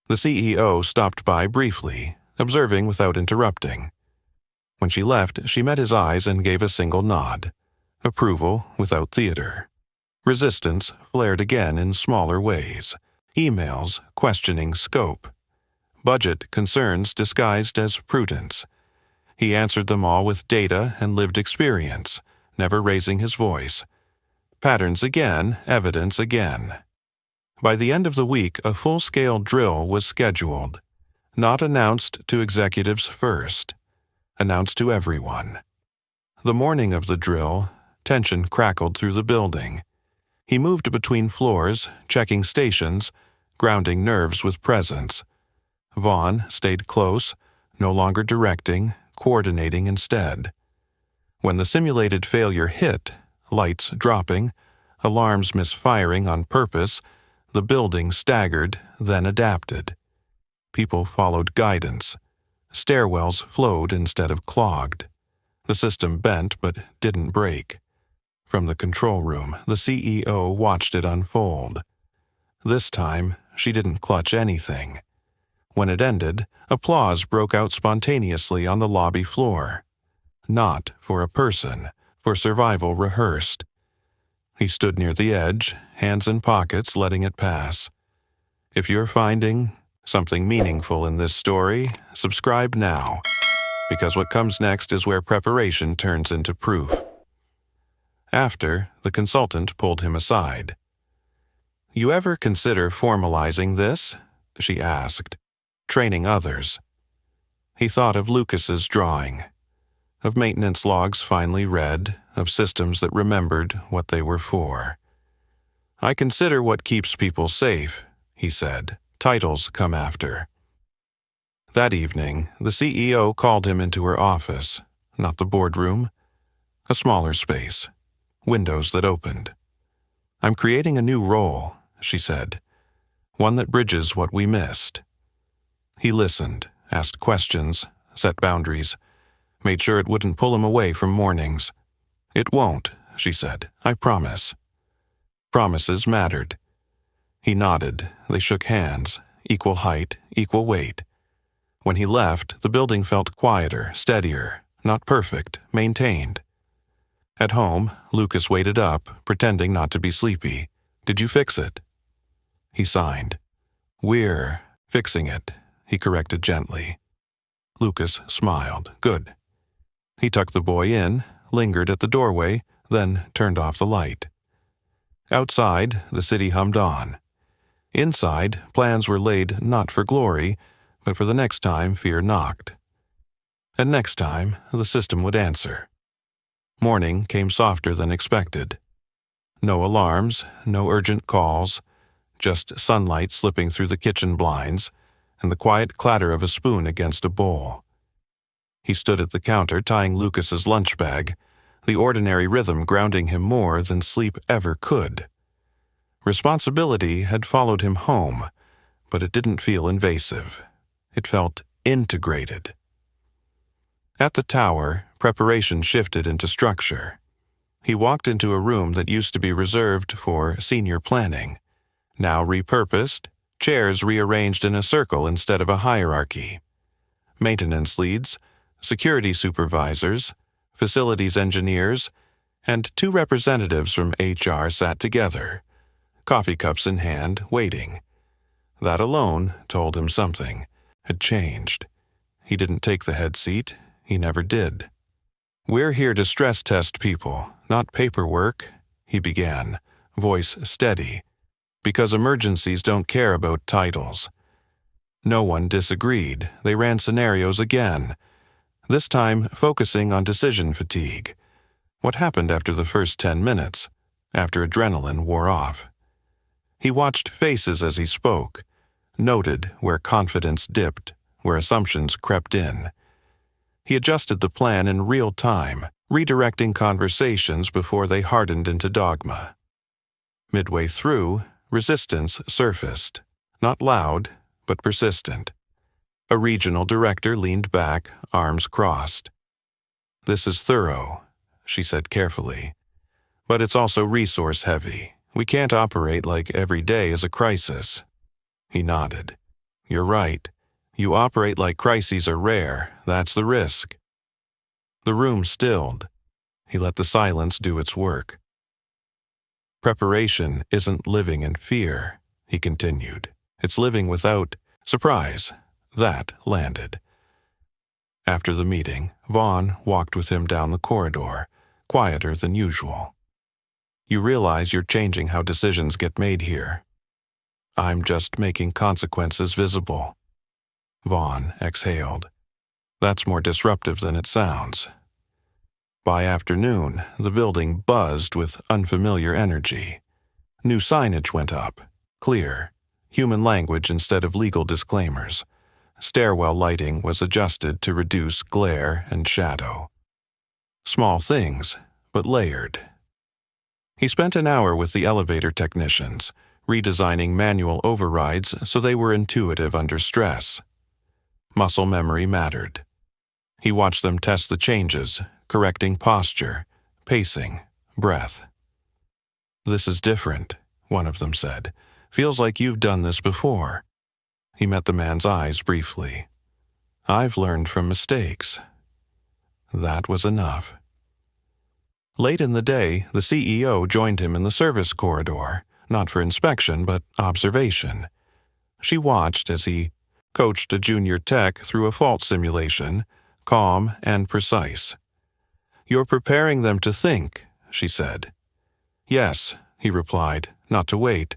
The CEO stopped by briefly, observing without interrupting. When she left, she met his eyes and gave a single nod. Approval without theater. Resistance flared again in smaller ways. Emails questioning scope. Budget concerns disguised as prudence. He answered them all with data and lived experience, never raising his voice. Patterns again, evidence again. By the end of the week, a full-scale drill was scheduled. Not announced to executives first. Announced to everyone. The morning of the drill, tension crackled through the building. He moved between floors, checking stations, grounding nerves with presence. Vaughn stayed close, no longer directing, coordinating instead. When the simulated failure hit, lights dropping, alarms misfiring on purpose, the building staggered, then adapted. People followed guidance. Stairwells flowed instead of clogged. The system bent but didn't break. From the control room, the CEO watched it unfold. This time, she didn't clutch anything. When it ended, applause broke out spontaneously on the lobby floor. Not for a person, for survival rehearsed. He stood near the edge, hands in pockets, letting it pass. If you're finding something meaningful in this story, subscribe now, because what comes next is where preparation turns into proof. After, the consultant pulled him aside. "You ever consider formalizing this?" she asked. "Training others." He thought of Lucas's drawing, of maintenance logs finally read, of systems that remembered what they were for. "I consider what keeps people safe," he said. "Titles come after." That evening, the CEO called him into her office, not the boardroom, a smaller space, windows that opened. "I'm creating a new role," she said, "one that bridges what we missed." He listened, asked questions, set boundaries, made sure it wouldn't pull him away from mornings. "It won't," she said, "I promise." Promises mattered. He nodded. They shook hands, equal height, equal weight. When he left, the building felt quieter, steadier, not perfect, maintained. At home, Lucas waited up, pretending not to be sleepy. "Did you fix it?" He signed. "We're fixing it," he corrected gently. Lucas smiled. "Good." He tucked the boy in, lingered at the doorway, then turned off the light. Outside, the city hummed on. Inside, plans were laid not for glory, but for the next time fear knocked. And next time, the system would answer. Morning came softer than expected. No alarms, no urgent calls, just sunlight slipping through the kitchen blinds and the quiet clatter of a spoon against a bowl. He stood at the counter tying Lucas's lunch bag, the ordinary rhythm grounding him more than sleep ever could. Responsibility had followed him home, but it didn't feel invasive. It felt integrated. At the tower, preparation shifted into structure. He walked into a room that used to be reserved for senior planning. Now repurposed, chairs rearranged in a circle instead of a hierarchy. Maintenance leads, security supervisors, facilities engineers, and 2 representatives from HR sat together, coffee cups in hand, waiting. That alone told him something had changed. He didn't take the head seat. He never did. "We're here to stress test people, not paperwork," he began, voice steady, "because emergencies don't care about titles." No one disagreed. They ran scenarios again, this time focusing on decision fatigue. What happened after the first 10 minutes, after adrenaline wore off? He watched faces as he spoke, noted where confidence dipped, where assumptions crept in. He adjusted the plan in real time, redirecting conversations before they hardened into dogma. Midway through, resistance surfaced, not loud, but persistent. A regional director leaned back, arms crossed. "This is thorough," she said carefully, "but it's also resource-heavy. We can't operate like every day is a crisis." He nodded. "You're right. You operate like crises are rare. That's the risk." The room stilled. He let the silence do its work. "Preparation isn't living in fear," he continued. "It's living without surprise." That landed. After the meeting, Vaughn walked with him down the corridor, quieter than usual. "You realize you're changing how decisions get made here." "I'm just making consequences visible." Vaughn exhaled. "That's more disruptive than it sounds." By afternoon, the building buzzed with unfamiliar energy. New signage went up, clear, human language instead of legal disclaimers. Stairwell lighting was adjusted to reduce glare and shadow. Small things, but layered. He spent an hour with the elevator technicians, redesigning manual overrides so they were intuitive under stress. Muscle memory mattered. He watched them test the changes, correcting posture, pacing, breath. "This is different," one of them said. "Feels like you've done this before." He met the man's eyes briefly. "I've learned from mistakes." That was enough. Late in the day, the CEO joined him in the service corridor, not for inspection but observation. She watched as he coached a junior tech through a fault simulation, calm and precise. "You're preparing them to think," she said. "Yes," he replied, "not to wait."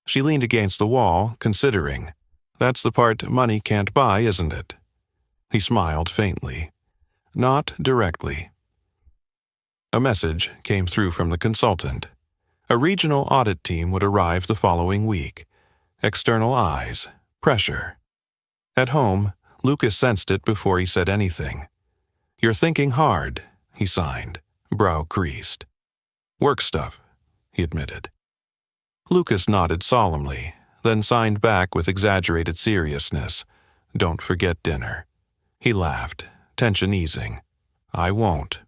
She leaned against the wall, considering. "That's the part money can't buy, isn't it?" He smiled faintly. "Not directly." A message came through from the consultant. A regional audit team would arrive the following week. External eyes, pressure. At home, Lucas sensed it before he said anything. "You're thinking hard," he signed, brow creased. "Work stuff," he admitted. Lucas nodded solemnly, then signed back with exaggerated seriousness. "Don't forget dinner." He laughed, tension easing. "I won't."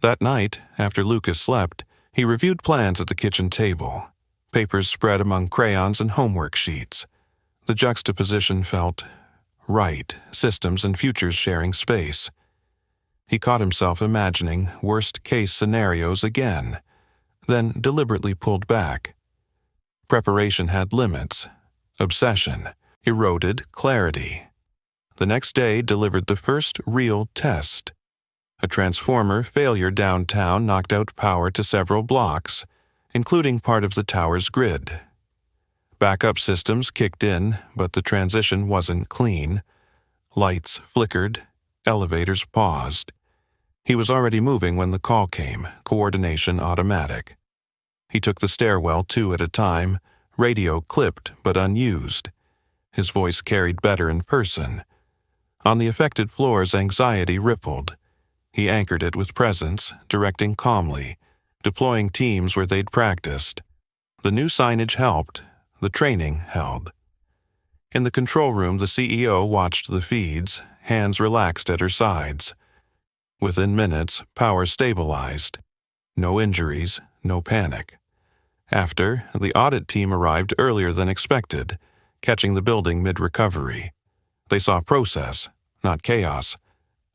That night, after Lucas slept, he reviewed plans at the kitchen table, papers spread among crayons and homework sheets. The juxtaposition felt right, systems and futures sharing space. He caught himself imagining worst-case scenarios again, then deliberately pulled back. Preparation had limits. Obsession eroded clarity. The next day delivered the first real test. A transformer failure downtown knocked out power to several blocks, including part of the tower's grid. Backup systems kicked in, but the transition wasn't clean. Lights flickered, elevators paused. He was already moving when the call came, coordination automatic. He took the stairwell 2 at a time, radio clipped but unused. His voice carried better in person. On the affected floors, anxiety rippled. He anchored it with presence, directing calmly, deploying teams where they'd practiced. The new signage helped. The training held. In the control room, the CEO watched the feeds, hands relaxed at her sides. Within minutes, power stabilized. No injuries, no panic. After, the audit team arrived earlier than expected, catching the building mid-recovery. They saw process, not chaos,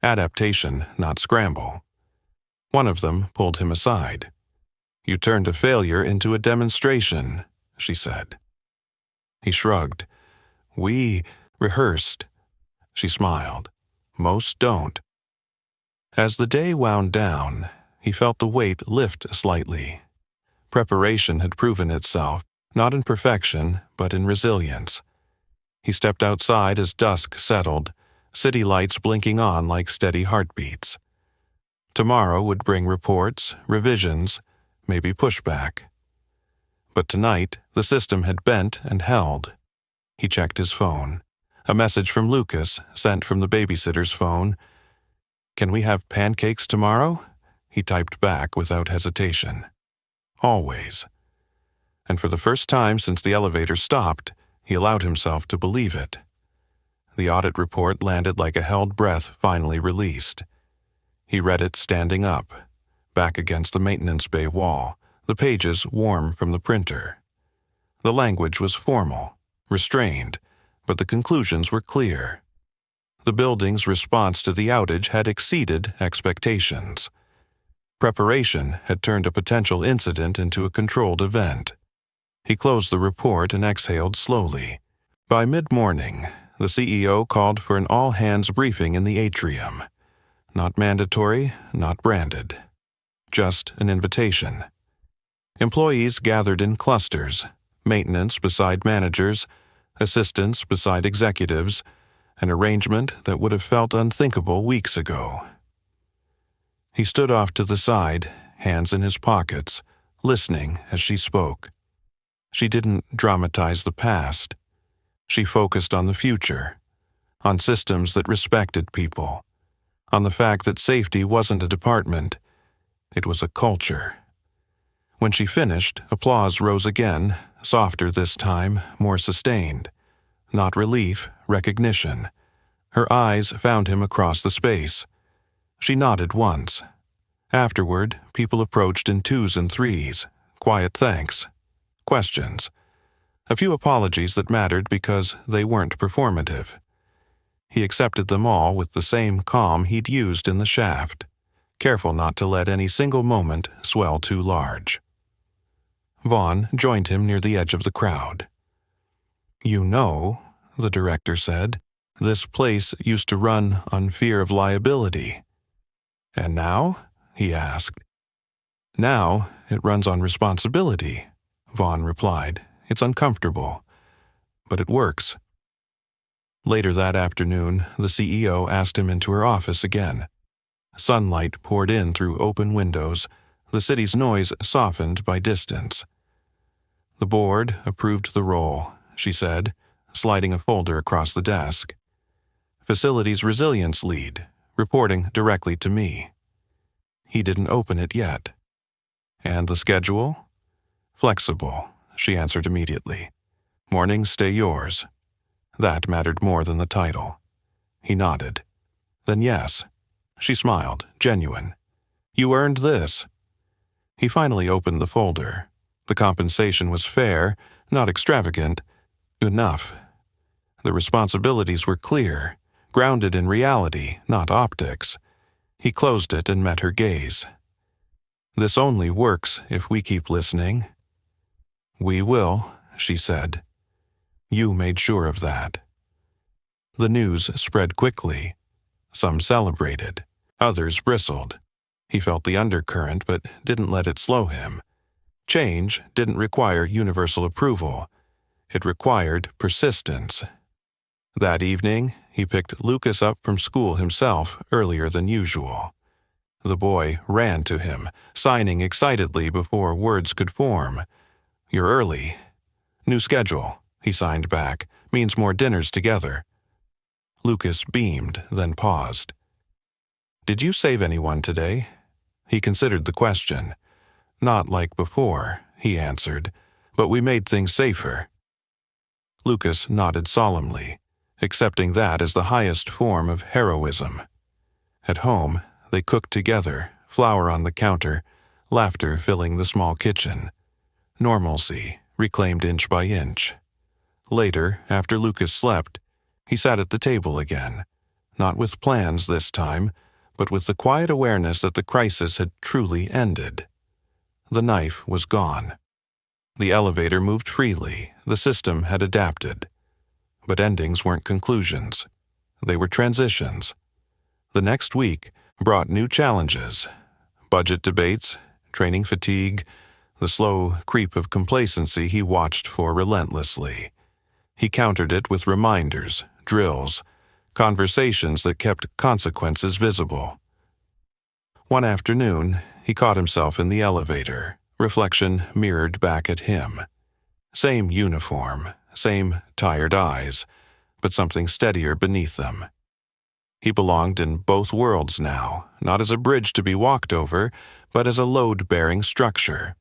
adaptation, not scramble. One of them pulled him aside. "You turned a failure into a demonstration," she said. He shrugged. "We rehearsed." She smiled. "Most don't." As the day wound down, he felt the weight lift slightly. Preparation had proven itself, not in perfection, but in resilience. He stepped outside as dusk settled, city lights blinking on like steady heartbeats. Tomorrow would bring reports, revisions, maybe pushback. But tonight, the system had bent and held. He checked his phone. A message from Lucas, sent from the babysitter's phone. "Can we have pancakes tomorrow?" He typed back without hesitation. Always. And for the first time since the elevator stopped, he allowed himself to believe it. The audit report landed like a held breath finally released. He read it standing up, back against the maintenance bay wall, the pages warm from the printer. The language was formal, restrained, but the conclusions were clear. The building's response to the outage had exceeded expectations. Preparation had turned a potential incident into a controlled event. He closed the report and exhaled slowly. By mid-morning, the CEO called for an all-hands briefing in the atrium. Not mandatory, not branded. Just an invitation. Employees gathered in clusters, maintenance beside managers, assistants beside executives, an arrangement that would have felt unthinkable weeks ago. He stood off to the side, hands in his pockets, listening as she spoke. She didn't dramatize the past. She focused on the future, on systems that respected people, on the fact that safety wasn't a department, it was a culture. When she finished, applause rose again, softer this time, more sustained. Not relief, recognition. Her eyes found him across the space. She nodded once. Afterward, people approached in 2s and 3s, quiet thanks, questions. A few apologies that mattered because they weren't performative. He accepted them all with the same calm he'd used in the shaft, careful not to let any single moment swell too large. Vaughn joined him near the edge of the crowd. "You know," the director said, "this place used to run on fear of liability." "And now?" he asked. "Now it runs on responsibility," Vaughn replied. "It's uncomfortable, but it works." Later that afternoon, the CEO asked him into her office again. Sunlight poured in through open windows, the city's noise softened by distance. "The board approved the role," she said, sliding a folder across the desk. "Facilities resilience lead, reporting directly to me." He didn't open it yet. "And the schedule?" "Flexible," she answered immediately. "Mornings stay yours." That mattered more than the title. He nodded. "Then yes." She smiled, genuine. "You earned this." He finally opened the folder. The compensation was fair, not extravagant. Enough. The responsibilities were clear, grounded in reality, not optics. He closed it and met her gaze. "This only works if we keep listening." "We will," she said. "You made sure of that." The news spread quickly. Some celebrated. Others bristled. He felt the undercurrent but didn't let it slow him. Change didn't require universal approval. It required persistence. That evening, he picked Lucas up from school himself earlier than usual. The boy ran to him, signing excitedly before words could form. "You're early." "New schedule," he signed back. "Means more dinners together." Lucas beamed, then paused. "Did you save anyone today?" He considered the question. "Not like before," he answered, "but we made things safer." Lucas nodded solemnly, accepting that as the highest form of heroism. At home, they cooked together, flour on the counter, laughter filling the small kitchen. Normalcy, reclaimed inch by inch. Later, after Lucas slept, he sat at the table again, not with plans this time, but with the quiet awareness that the crisis had truly ended. The knife was gone. The elevator moved freely, the system had adapted. But endings weren't conclusions. They were transitions. The next week brought new challenges. Budget debates, training fatigue, the slow creep of complacency he watched for relentlessly. He countered it with reminders, drills, conversations that kept consequences visible. One afternoon, he caught himself in the elevator, reflection mirrored back at him. Same uniform, same tired eyes, but something steadier beneath them. He belonged in both worlds now, not as a bridge to be walked over, but as a load-bearing structure.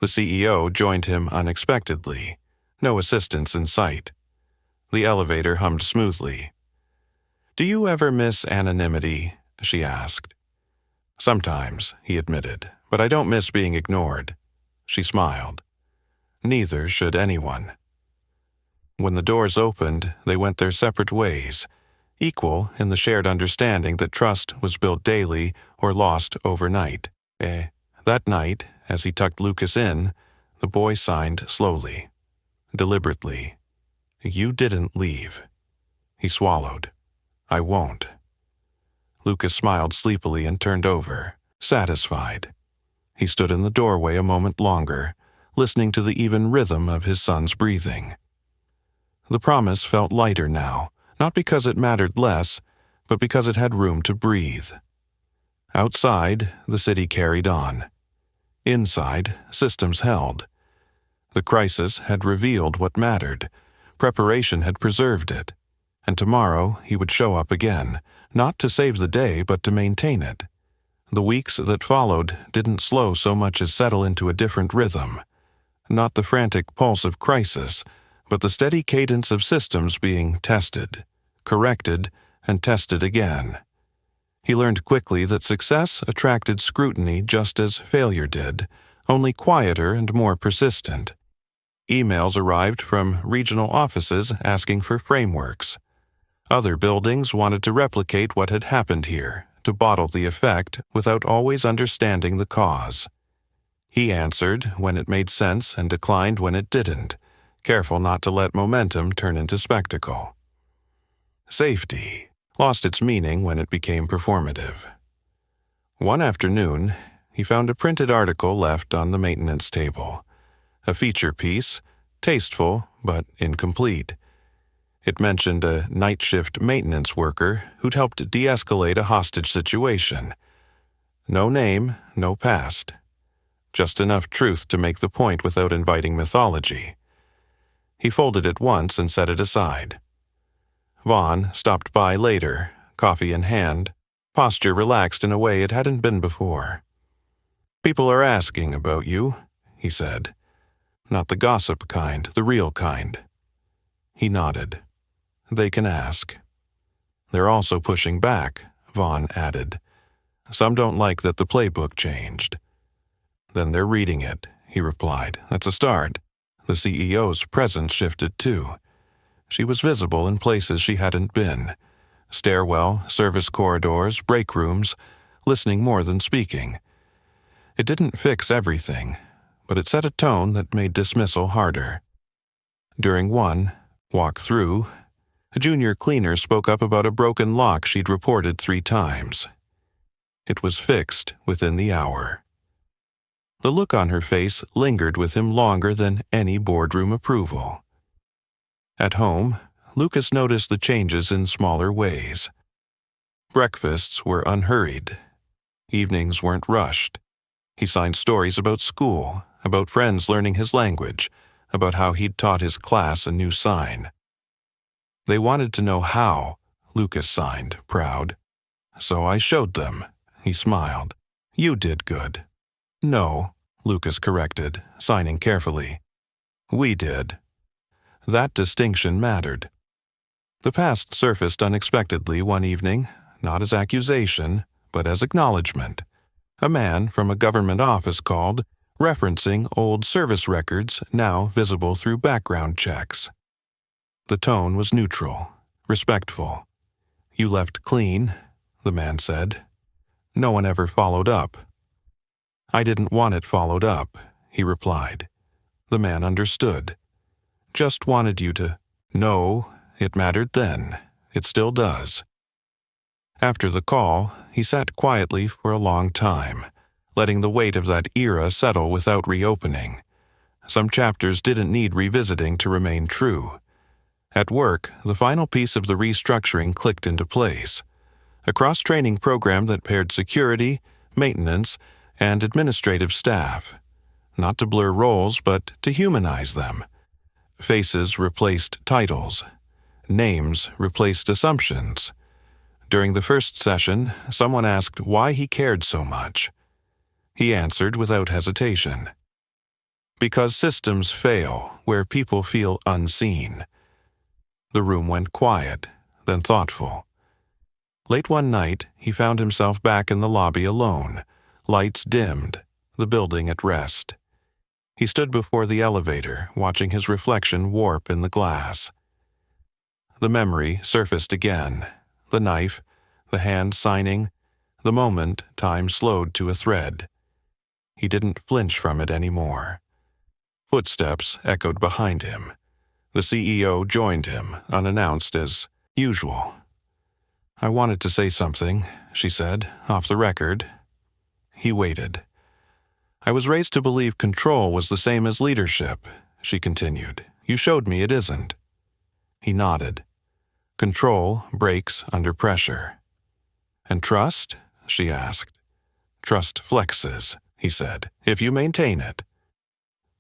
The CEO joined him unexpectedly, no assistance in sight. The elevator hummed smoothly. "Do you ever miss anonymity?" she asked. "Sometimes," he admitted, "but I don't miss being ignored." She smiled. Neither should anyone. When the doors opened, they went their separate ways, equal in the shared understanding that trust was built daily or lost overnight. That night, as he tucked Lucas in, the boy signed slowly, deliberately. "You didn't leave." He swallowed. "I won't." Lucas smiled sleepily and turned over, satisfied. He stood in the doorway a moment longer, listening to the even rhythm of his son's breathing. The promise felt lighter now, not because it mattered less, but because it had room to breathe. Outside, the city carried on. Inside, systems held. The crisis had revealed what mattered. Preparation had preserved it. And tomorrow he would show up again, not to save the day, but to maintain it. The weeks that followed didn't slow so much as settle into a different rhythm. Not the frantic pulse of crisis, but the steady cadence of systems being tested, corrected, and tested again. He learned quickly that success attracted scrutiny just as failure did, only quieter and more persistent. Emails arrived from regional offices asking for frameworks. Other buildings wanted to replicate what had happened here, to bottle the effect without always understanding the cause. He answered when it made sense and declined when it didn't, careful not to let momentum turn into spectacle. Safety lost its meaning when it became performative. One afternoon, he found a printed article left on the maintenance table. A feature piece, tasteful but incomplete. It mentioned a night shift maintenance worker who'd helped de-escalate a hostage situation. No name, no past. Just enough truth to make the point without inviting mythology. He folded it once and set it aside. Vaughn stopped by later, coffee in hand, posture relaxed in a way it hadn't been before. "People are asking about you," he said. "Not the gossip kind, the real kind." He nodded. "They can ask." "They're also pushing back," Vaughn added. "Some don't like that the playbook changed." "Then they're reading it," he replied. "That's a start." The CEO's presence shifted too. She was visible in places she hadn't been. Stairwell, service corridors, break rooms, listening more than speaking. It didn't fix everything, but it set a tone that made dismissal harder. During one walk through, a junior cleaner spoke up about a broken lock she'd reported 3 times. It was fixed within the hour. The look on her face lingered with him longer than any boardroom approval. At home, Lucas noticed the changes in smaller ways. Breakfasts were unhurried. Evenings weren't rushed. He signed stories about school, about friends learning his language, about how he'd taught his class a new sign. They wanted to know how, Lucas signed, proud. So I showed them, he smiled. You did good. No, Lucas corrected, signing carefully. We did. That distinction mattered. The past surfaced unexpectedly one evening, not as accusation, but as acknowledgement. A man from a government office called, referencing old service records now visible through background checks. The tone was neutral, respectful. You left clean, the man said. No one ever followed up. I didn't want it followed up, he replied. The man understood. Just wanted you to know it mattered then. It still does. After the call, he sat quietly for a long time, letting the weight of that era settle without reopening. Some chapters didn't need revisiting to remain true. At work, the final piece of the restructuring clicked into place. A cross-training program that paired security, maintenance, and administrative staff. Not to blur roles, but to humanize them. Faces replaced titles. Names replaced assumptions. During the first session, someone asked why he cared so much. He answered without hesitation. Because systems fail where people feel unseen. The room went quiet, then thoughtful. Late one night, he found himself back in the lobby alone, lights dimmed, the building at rest. He stood before the elevator, watching his reflection warp in the glass. The memory surfaced again, the knife, the hand signing, the moment time slowed to a thread. He didn't flinch from it anymore. Footsteps echoed behind him. The CEO joined him, unannounced as usual. I wanted to say something, she said, off the record. He waited. I was raised to believe control was the same as leadership, she continued. You showed me it isn't. He nodded. Control breaks under pressure. And trust? She asked. Trust flexes, he said, if you maintain it.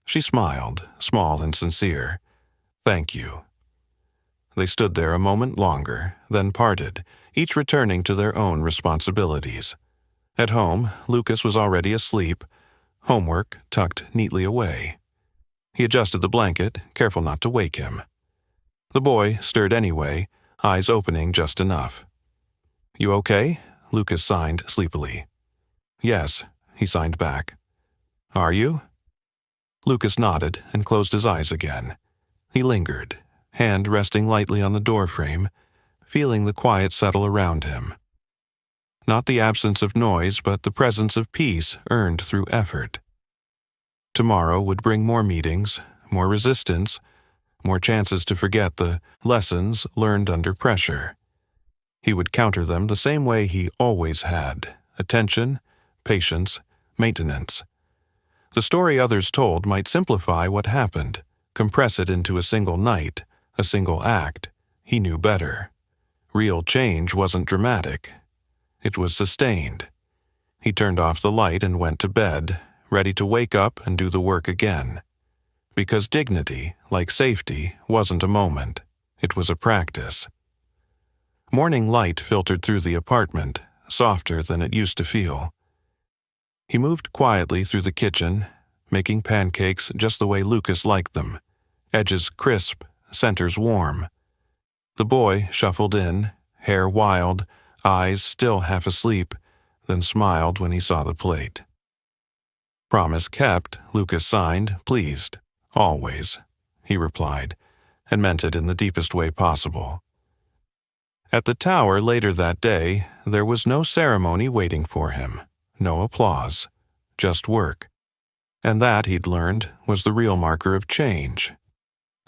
She smiled, small and sincere. Thank you. They stood there a moment longer, then parted, each returning to their own responsibilities. At home, Lucas was already asleep, homework tucked neatly away. He adjusted the blanket, careful not to wake him. The boy stirred anyway, eyes opening just enough. You okay? Lucas signed sleepily. Yes, he signed back. Are you? Lucas nodded and closed his eyes again. He lingered, hand resting lightly on the doorframe, feeling the quiet settle around him. Not the absence of noise, but the presence of peace earned through effort. Tomorrow would bring more meetings, more resistance, more chances to forget the lessons learned under pressure. He would counter them the same way he always had: attention, patience, maintenance. The story others told might simplify what happened, compress it into a single night, a single act. He knew better. Real change wasn't dramatic. It was sustained. He turned off the light and went to bed, ready to wake up and do the work again. Because dignity, like safety, wasn't a moment. It was a practice. Morning light filtered through the apartment, softer than it used to feel. He moved quietly through the kitchen, making pancakes just the way Lucas liked them, edges crisp, centers warm. The boy shuffled in, hair wild, eyes still half asleep, then smiled when he saw the plate. Promise kept, Lucas signed, pleased. Always, he replied, and meant it in the deepest way possible. At the tower later that day, there was no ceremony waiting for him, no applause, just work. And that, he'd learned, was the real marker of change.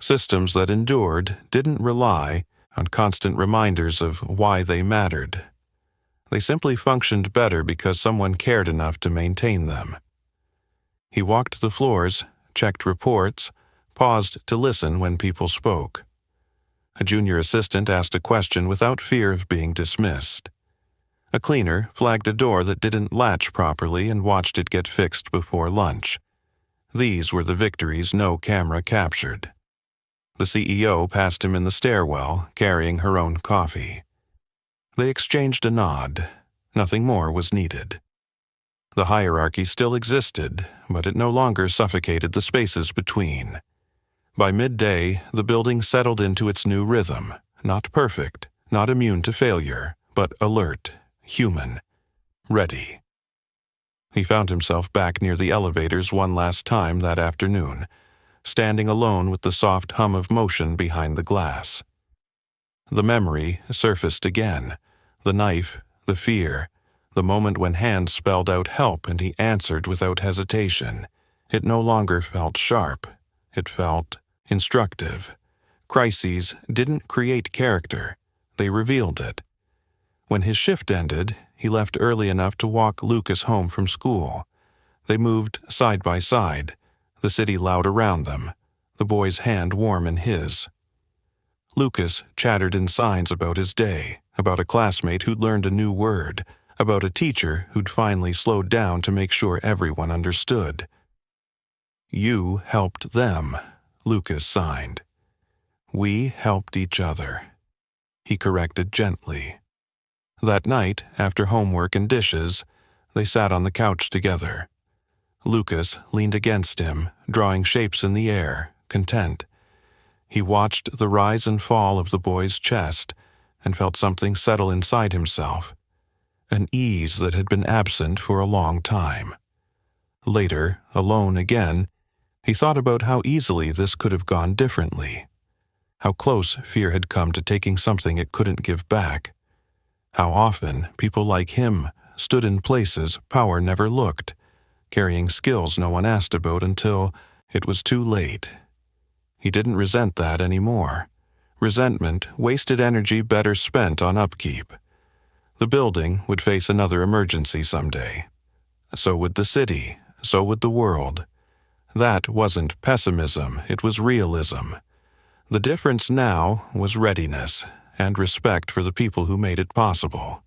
Systems that endured didn't rely on constant reminders of why they mattered. They simply functioned better because someone cared enough to maintain them. He walked the floors, checked reports, paused to listen when people spoke. A junior assistant asked a question without fear of being dismissed. A cleaner flagged a door that didn't latch properly and watched it get fixed before lunch. These were the victories no camera captured. The CEO passed him in the stairwell, carrying her own coffee. They exchanged a nod. Nothing more was needed. The hierarchy still existed, but it no longer suffocated the spaces between. By midday, the building settled into its new rhythm, not perfect, not immune to failure, but alert, human, ready. He found himself back near the elevators one last time that afternoon, standing alone with the soft hum of motion behind the glass. The memory surfaced again, the knife, the fear, the moment when hands spelled out help and he answered without hesitation. It no longer felt sharp. It felt instructive. Crises didn't create character. They revealed it. When his shift ended, he left early enough to walk Lucas home from school. They moved side by side, the city loud around them, the boy's hand warm in his. Lucas chattered in signs about his day, about a classmate who'd learned a new word, about a teacher who'd finally slowed down to make sure everyone understood. "You helped them," Lucas signed. "We helped each other," he corrected gently. That night, after homework and dishes, they sat on the couch together. Lucas leaned against him, drawing shapes in the air, content. He watched the rise and fall of the boy's chest and felt something settle inside himself, an ease that had been absent for a long time. Later, alone again, he thought about how easily this could have gone differently, how close fear had come to taking something it couldn't give back, how often people like him stood in places power never looked, carrying skills no one asked about until it was too late. He didn't resent that anymore. Resentment wasted energy better spent on upkeep. The building would face another emergency someday. So would the city, so would the world. That wasn't pessimism, it was realism. The difference now was readiness and respect for the people who made it possible.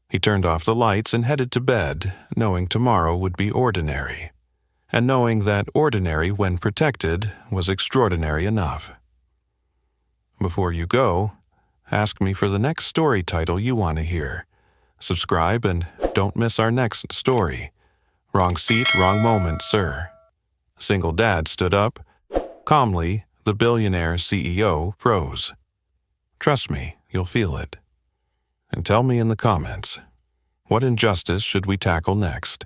He turned off the lights and headed to bed, knowing tomorrow would be ordinary, and knowing that ordinary, when protected, was extraordinary enough. Before you go, ask me for the next story title you want to hear. Subscribe and don't miss our next story. Wrong seat, wrong moment, sir. Single dad stood up. Calmly, the billionaire CEO froze. Trust me, you'll feel it. And tell me in the comments, what injustice should we tackle next?